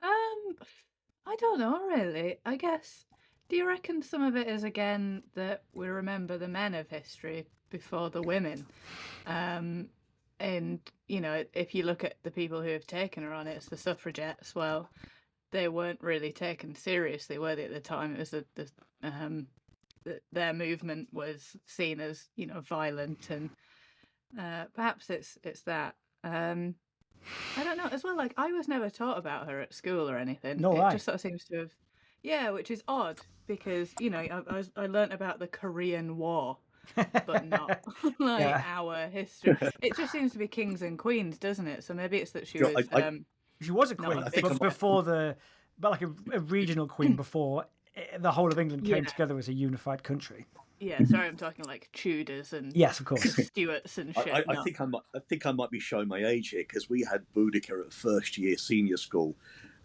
I don't know really. I guess. Do you reckon some of it is again that we remember the men of history before the women? And you know, if you look at the people who have taken her on, it's the suffragettes. Well, they weren't really taken seriously, were they, at the time? It was their movement was seen as, you know, violent, and perhaps it's that. I don't know as well. Like I was never taught about her at school or anything. No, It right. just sort of seems to have, yeah, which is odd because I learnt about the Korean War, but not like Yeah. our history. It just seems to be kings and queens, doesn't it? So maybe it's that she Do you know, was. She was a Not queen, a I think but before but like a regional queen before the whole of England came Yeah. together as a unified country. Yeah, sorry, I'm talking like Tudors and Yes, of course. Stuarts and shit. I think I might be showing my age here because we had Boudica at first year senior school,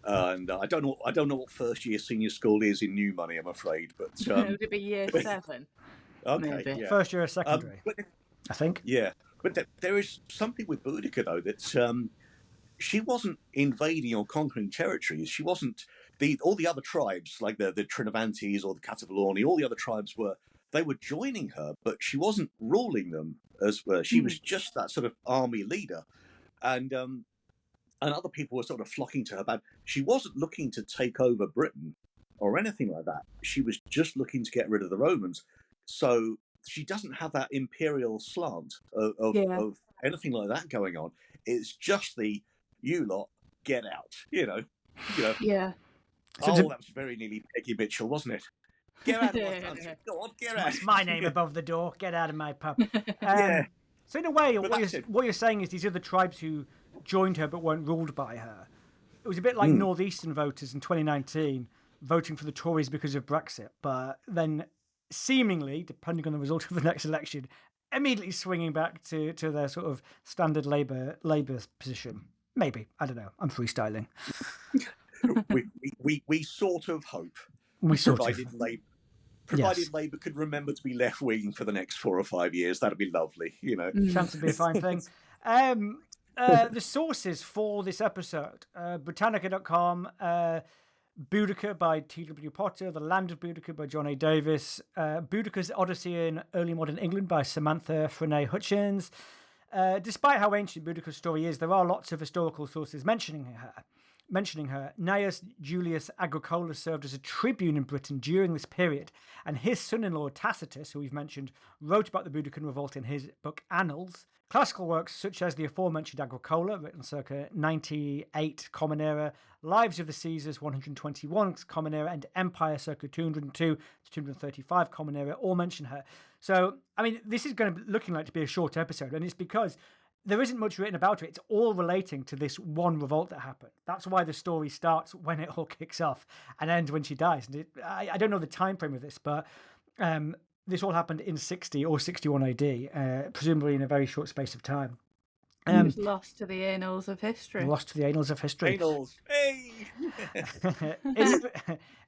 and I don't know what first year senior school is in new money. I'm afraid, but Would it be year 7? okay, Maybe. yeah. First year of secondary, But, I think. yeah, but there is something with Boudica though that she wasn't invading or conquering territories. She wasn't all the other tribes like the Trinovantes or the Catavalorni. All the other tribes were joining her, but she wasn't ruling them as well. She was just that sort of army leader, and other people were sort of flocking to her. But she wasn't looking to take over Britain or anything like that. She was just looking to get rid of the Romans. So she doesn't have that imperial slant of anything like that going on. It's just the you lot get out. Yeah. So that was very nearly Peggy Mitchell, wasn't it? Get out of my country. Go on, get out. That's my name above the door. Get out of my pub. Yeah. So in a way, But what you're saying is these other tribes who joined her but weren't ruled by her. It was a bit like Northeastern voters in 2019 voting for the Tories because of Brexit, but then seemingly, depending on the result of the next election, immediately swinging back to their sort of standard Labour position. Maybe, I don't know. I'm freestyling. we sort of hope. We sort provided of. Provided Labour could remember to be left wing for the next 4 or 5 years, that'd be lovely. Chance to be a fine thing. The sources for this episode: Britannica.com, Boudica by T.W. Potter, The Land of Boudica by John A. Davis, Boudica's Odyssey in Early Modern England by Samantha Frenaye Hutchins. Despite how ancient Boudica's story is, there are lots of historical sources mentioning her. Gnaeus Julius Agricola served as a tribune in Britain during this period, and his son-in-law Tacitus, who we've mentioned, wrote about the Boudican revolt in his book Annals. Classical works such as the aforementioned Agricola, written circa 98 Common Era, Lives of the Caesars 121 Common Era, and Empire circa 202 to 235 Common Era all mention her. So, I mean, this is going to be looking like to be a short episode, and it's because there isn't much written about her. It's all relating to this one revolt that happened. That's why the story starts when it all kicks off and ends when she dies. And I don't know the time frame of this, but this all happened in 60 or 61 AD, presumably in a very short space of time. It was lost to the annals of history. Lost to the annals of history. Annals. Hey!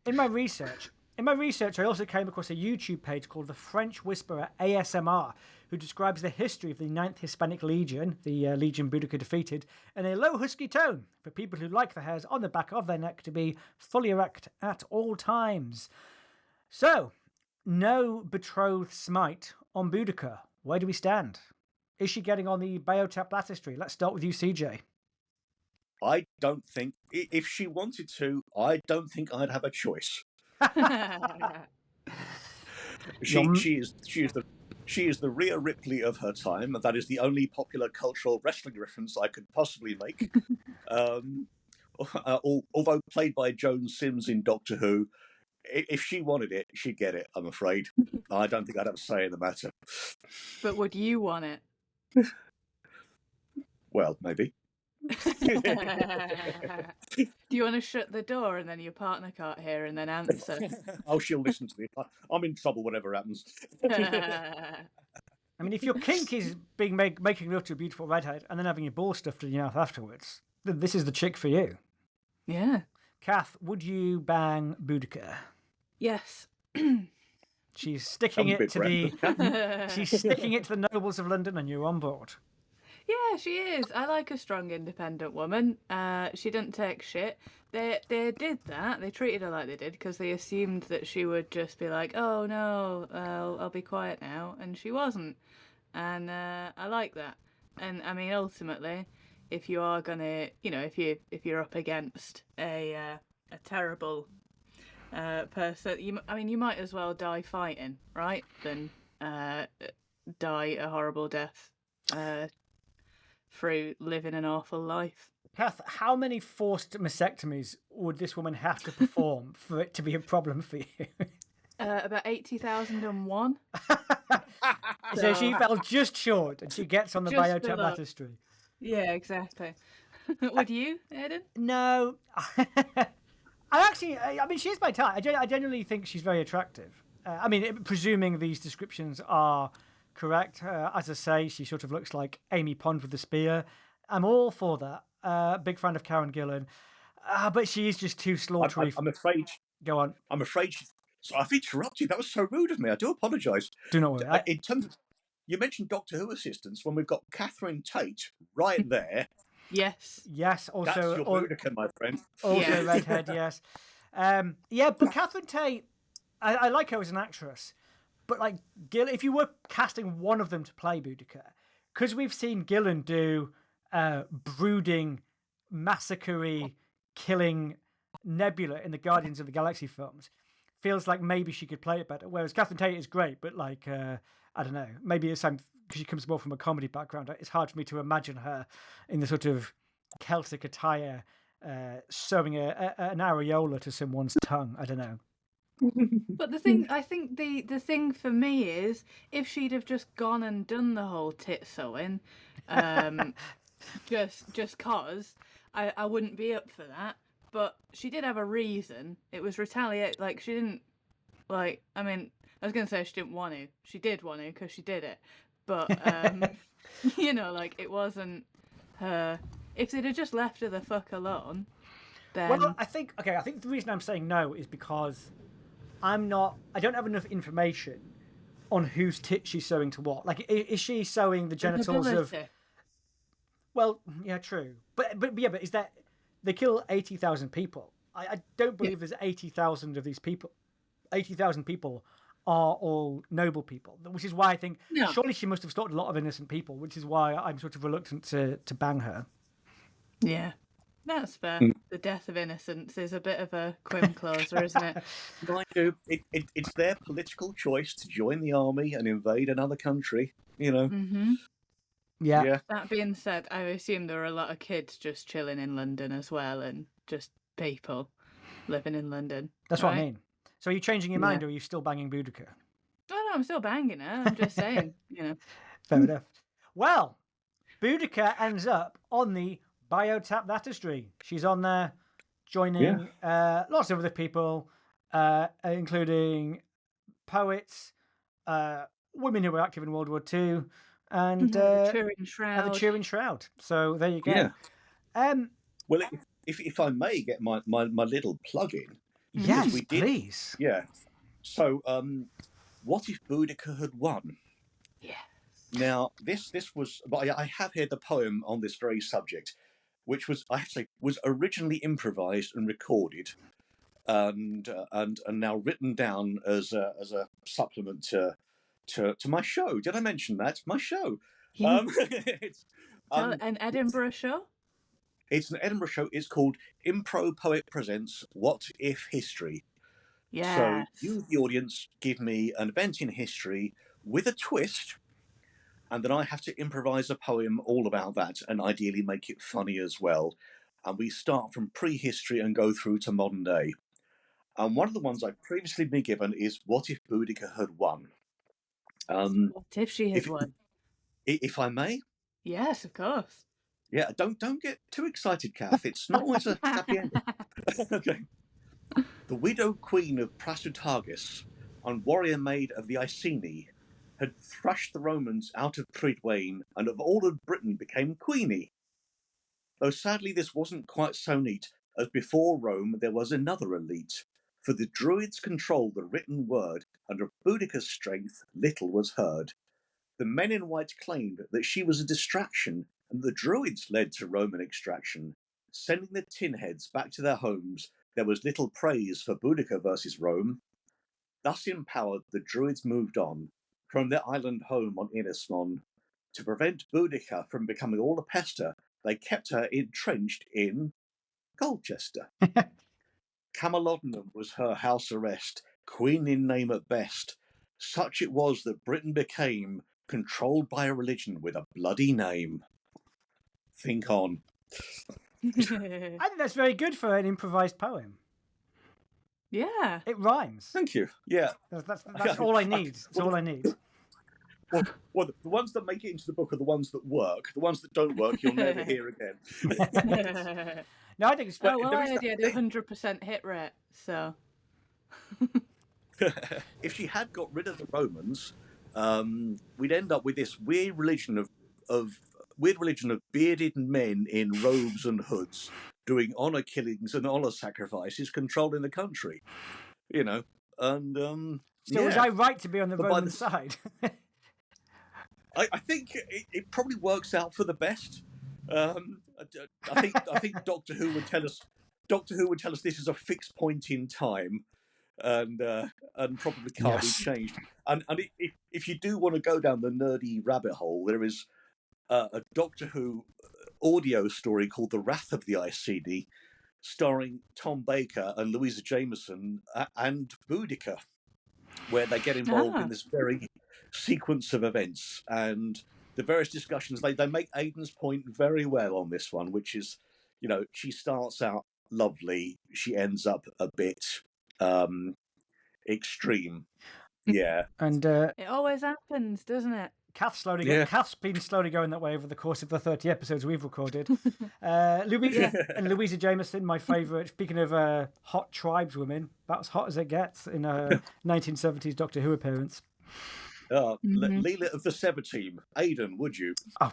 In my research, I also came across a YouTube page called The French Whisperer ASMR, who describes the history of the 9th Hispanic Legion, the Legion Boudica defeated, in a low, husky tone for people who like the hairs on the back of their neck to be fully erect at all times. So, no betrothed smite on Boudica. Where do we stand? Is she getting on the Bayotap baptistry? Let's start with you, CJ. I don't think, if she wanted to, I don't think I'd have a choice. She is the Rhea Ripley of her time, and that is the only popular cultural wrestling reference I could possibly make. Although played by Joan Sims in Doctor Who, if she wanted it, she'd get it, I'm afraid. I don't think I'd have a say in the matter. But would you want it? Well, maybe. Do you want to shut the door and then your partner can't hear and then answer? Oh, she'll listen to me. I'm in trouble, whatever happens. I mean, if your kink is making love to a beautiful redhead and then having your balls stuffed in your mouth afterwards, then this is the chick for you. Yeah. Kath, would you bang Boudica? Yes. She's sticking it to the nobles of London, and you're on board. Yeah, she is. I like a strong, independent woman. She doesn't take shit. They did that. They treated her like they did because they assumed that she would just be like, "Oh no, I'll be quiet now," and she wasn't. And I like that. And I mean, ultimately, if you are gonna, if you're up against a terrible person, you might as well die fighting, right? Than die a horrible death through living an awful life. Kath, how many forced mastectomies would this woman have to perform for it to be a problem for you? About 80,001. So she fell just short, and she gets on the Just biotap below. baptistry. Yeah, exactly. Would you, Aidan? No, I mean, she's my type. I genuinely think she's very attractive. I mean, presuming these descriptions are correct. As I say, she sort of looks like Amy Pond with the spear. I'm all for that. Big fan of Karen Gillan. But she is just too slaughterly. I'm afraid. Go on. I'm afraid. So I've interrupted. That was so rude of me. I do apologise. Do not worry. In terms of, you mentioned Doctor Who assistants when we've got Catherine Tate right there. Yes. Yes. Also, that's your Boudica, my friend. Also, Yes. redhead. Yes. Yeah, but Catherine Tate, I like her as an actress, but like if you were casting one of them to play Boudica, because we've seen Gillan do brooding, massacre-y, killing Nebula in the Guardians of the Galaxy films, feels like maybe she could play it better. Whereas Catherine Tate is great, but like I don't know, maybe it's because she comes more from a comedy background. It's hard for me to imagine her in the sort of Celtic attire, sewing an areola to someone's tongue. I don't know. But the thing, I think the thing for me is if she'd have just gone and done the whole tit sewing, just cause I wouldn't be up for that. But she did have a reason. It was retaliate. Like she didn't like. I mean, I was gonna say she didn't want to. She did want to because she did it. But you know, like it wasn't her. If they'd have just left her the fuck alone, then. Well, I think the reason I'm saying no is because I don't have enough information on whose tit she's sewing to what. Like, is she sewing the genitals of? Well, yeah, true. But is that they kill 80,000 people? I don't believe there's 80,000 of these people. 80,000 people are all noble people, which is why I think surely she must have slaughtered a lot of innocent people, which is why I'm sort of reluctant to bang her. Yeah. That's fair. The death of innocence is a bit of a quim closer, isn't it? Mind you, it's their political choice to join the army and invade another country, you know. Mm-hmm. Yeah. That being said, I assume there are a lot of kids just chilling in London as well, and just people living in London. That's what I mean. So are you changing your mind, Yeah. or are you still banging Boudica? Oh no, I'm still banging her. I'm just saying, you know. Fair enough. Well, Boudica ends up on the biotap baptistry. She's on there joining lots of other people, including poets, women who were active in World War II, and the Turin Shroud. the Turin Shroud. So there you go. Yeah. Well, if I may get my little plug in. Yes, please. Yeah. So, what if Boudica had won? Yeah. Now, this was. I have here the poem on this very subject, which was, I have to say, was originally improvised and recorded, and now written down as a supplement to my show. Did I mention that? My show. Yeah. It's An Edinburgh show? It's an Edinburgh show. It's called Impro Poet Presents What If History. Yeah. So you, the audience, give me an event in history with a twist, and then I have to improvise a poem all about that, and ideally make it funny as well. And we start from prehistory and go through to modern day. And one of the ones I've previously been given is What If Boudica Had Won? What if she had won? If I may? Yes, of course. Yeah, don't get too excited, Kath. It's not always a happy ending. Okay. The widow queen of Prasutagus and warrior maid of the Iceni had thrashed the Romans out of Pridwain and of all of Britain became queenie. Though sadly this wasn't quite so neat, as before Rome there was another elite, for the Druids controlled the written word, and of Boudica's strength little was heard. The men in white claimed that she was a distraction, and the Druids led to Roman extraction. Sending the tin heads back to their homes, there was little praise for Boudica versus Rome. Thus empowered, the Druids moved on from their island home on Inismon. To prevent Boudica from becoming all a pester, they kept her entrenched in Colchester. Camalodunum was her house arrest, queen in name at best. Such it was that Britain became controlled by a religion with a bloody name. think on. I think that's very good for an improvised poem. Yeah. It rhymes. Thank you. Yeah. That's all I need. That's all I need. Well, the ones that make it into the book are the ones that work. The ones that don't work, you'll never hear again. No, I think it's. Oh, well, I heard you had a 100% hit rate, so. If she had got rid of the Romans, we'd end up with this weird religion of bearded men in robes and hoods doing honor killings and honor sacrifices, controlling the country. You know, and So was I right to be on the Roman side? I think it probably works out for the best. I think Doctor Who would tell us this is a fixed point in time, and probably can't be changed. And if you do want to go down the nerdy rabbit hole, there is a Doctor Who audio story called The Wrath of the ICD, starring Tom Baker and Louisa Jameson and Boudica, where they get involved in this very sequence of events and the various discussions. They make Aidan's point very well on this one, which is, you know, she starts out lovely, she ends up a bit extreme. Yeah. And it always happens, doesn't it? Kath's been slowly going that way over the course of the 30 episodes we've recorded. Louisa Jameson, my favourite. Speaking of hot tribeswomen, about as hot as it gets in a 1970s Doctor Who appearance. Leela of the Sever team. Aidan, would you? Oh,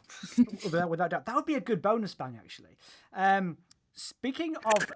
without doubt. That would be a good bonus bang, actually. Speaking of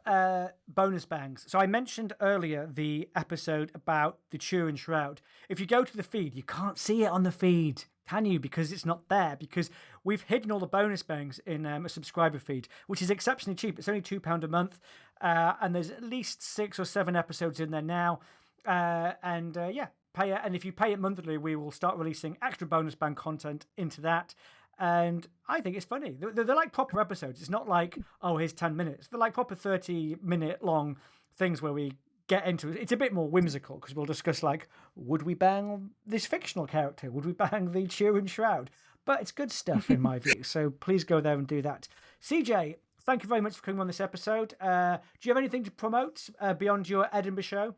bonus bangs, so I mentioned earlier the episode about the Turin Shroud. If you go to the feed, you can't see it on the feed, can you? Because it's not there, because we've hidden all the bonus bangs in a subscriber feed, which is exceptionally cheap. It's only £2 a month, and there's at least 6 or 7 episodes in there now. Pay it, and if you pay it monthly, we will start releasing extra bonus bang content into that. And I think it's funny. They're like proper episodes. It's not like, oh, here's 10 minutes. They're like proper 30-minute long things where we get into it. It's a bit more whimsical because we'll discuss, like, would we bang this fictional character? Would we bang the Turin Shroud? But it's good stuff in my view. So please go there and do that. CJ, thank you very much for coming on this episode. Do you have anything to promote beyond your Edinburgh show?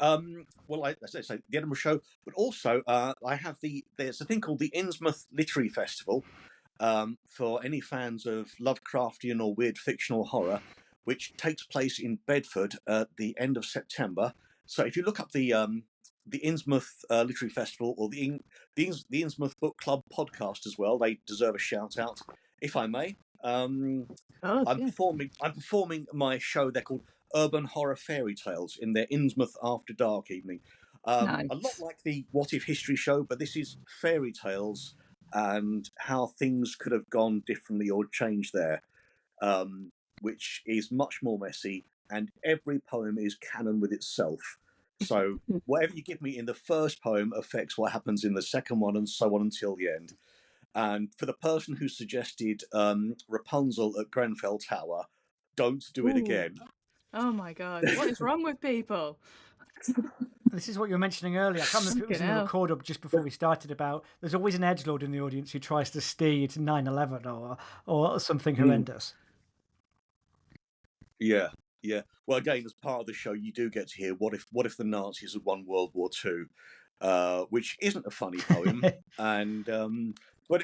Well, as I say, the Edinburgh show, but also I have there's a thing called the Innsmouth Literary Festival for any fans of Lovecraftian or weird fictional horror, which takes place in Bedford at the end of September. So if you look up the Innsmouth Literary Festival or the Innsmouth Book Club podcast as well, they deserve a shout out, if I may. I'm performing my show. They're called Urban Horror Fairy Tales in their Innsmouth After Dark evening. Nice. A lot like the What If History show, but this is fairy tales and how things could have gone differently or changed there, which is much more messy, and every poem is canon with itself. So whatever you give me in the first poem affects what happens in the second one, and so on until the end. And for the person who suggested Rapunzel at Grenfell Tower, don't do it again. Oh my God, what is wrong with people? This is what you were mentioning earlier. I can't remember if it was in the record up just before we started about there's always an edgelord in the audience who tries to steer you to 9/11 or something horrendous. Yeah. Well, again, as part of the show, you do get to hear what if the Nazis had won World War II, which isn't a funny poem, and but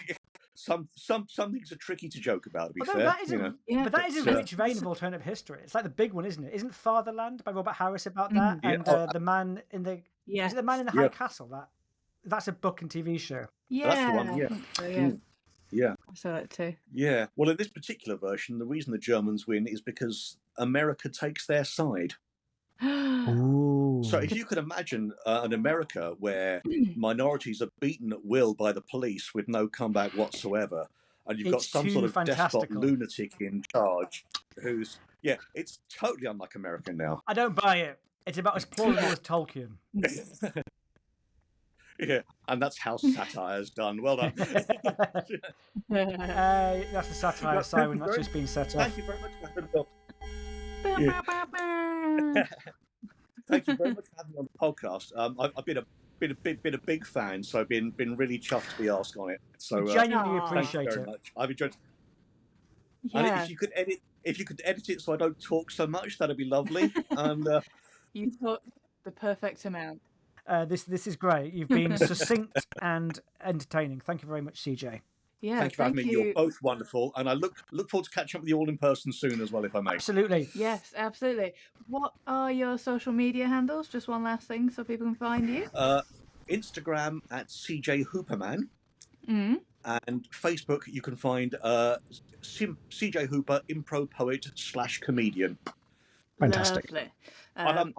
some things are tricky to joke about. To be fair, but that is a rich vein of alternative history. It's like the big one, isn't it? Isn't Fatherland by Robert Harris about that? And the man in the is it the Man in the High Castle? That's a book and TV show. Yeah, that's the one. Yeah. Yeah. I saw it too. Yeah. Well, in this particular version, the reason the Germans win is because America takes their side. Ooh. So if you could imagine an America where minorities are beaten at will by the police with no comeback whatsoever, and you've got some sort of despot lunatic in charge who's, it's totally unlike America now. I don't buy it. It's about as plausible as Tolkien. Yeah, and that's how satire is done. Well done. That's the satire, Simon. That's just been set up. Thank you very much for having me on. Thank you very much for having me on the podcast. I've been been a big fan, so I've been really chuffed to be asked on it. So We genuinely Aw. thank you appreciate very it. much. I've enjoyed. And Yeah, if you could edit it so I don't talk so much, that'd be lovely. And you thought the perfect amount. This is great. You've been succinct and entertaining. Thank you very much, CJ. Yeah, thank you for having me. thank You're you. both wonderful, and I look forward to catching up with you all in person soon as well, if I may. Absolutely. Yes, absolutely. What are your social media handles? Just one last thing so people can find you. Instagram at CJ Hooperman, Mm. and Facebook you can find CJ Hooper, improv poet / comedian. Fantastic. Lovely. And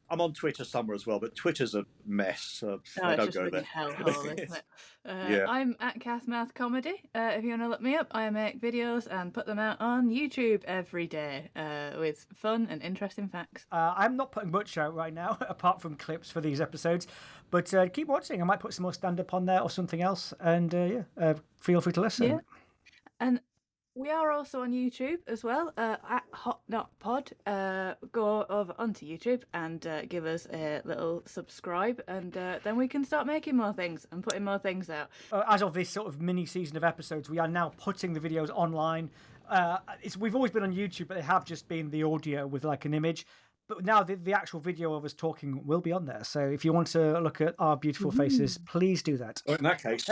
I'm on Twitter somewhere as well, but Twitter's a mess. So Oh, I it's don't just go a big there. hellhole, isn't it? Yeah. I'm at Kath Math Comedy. If you want to look me up, I make videos and put them out on YouTube every day with fun and interesting facts. I'm not putting much out right now, apart from clips for these episodes. But keep watching. I might put some more stand-up on there or something else. And feel free to listen. Yeah. And we are also on YouTube as well, at Hot Not Pod. Go over onto YouTube and give us a little subscribe, and then we can start making more things and putting more things out. As of this sort of mini season of episodes, we are now putting the videos online. We've always been on YouTube, but they have just been the audio with like an image. But now the actual video of us talking will be on there. So if you want to look at our beautiful faces, please do that. Well, in that case,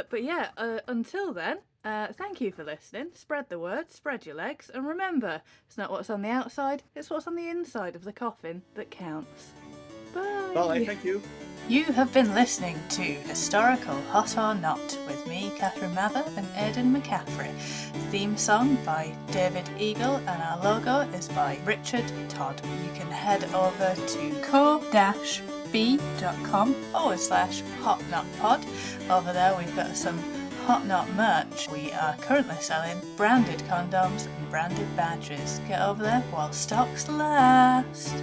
But yeah, until then, thank you for listening. Spread the word, spread your legs, and remember, it's not what's on the outside, it's what's on the inside of the coffin that counts. Bye. bye. Thank you. You have been listening to Historical Hot or Not with me, Catherine Mather, and Aidan McCaffrey. Theme song by David Eagle, and our logo is by Richard Todd. You can head over to co-b.com/hotnotpod. Over there we've got some Hot Knot merch. We are currently selling branded condoms and branded badges. Get over there while stocks last.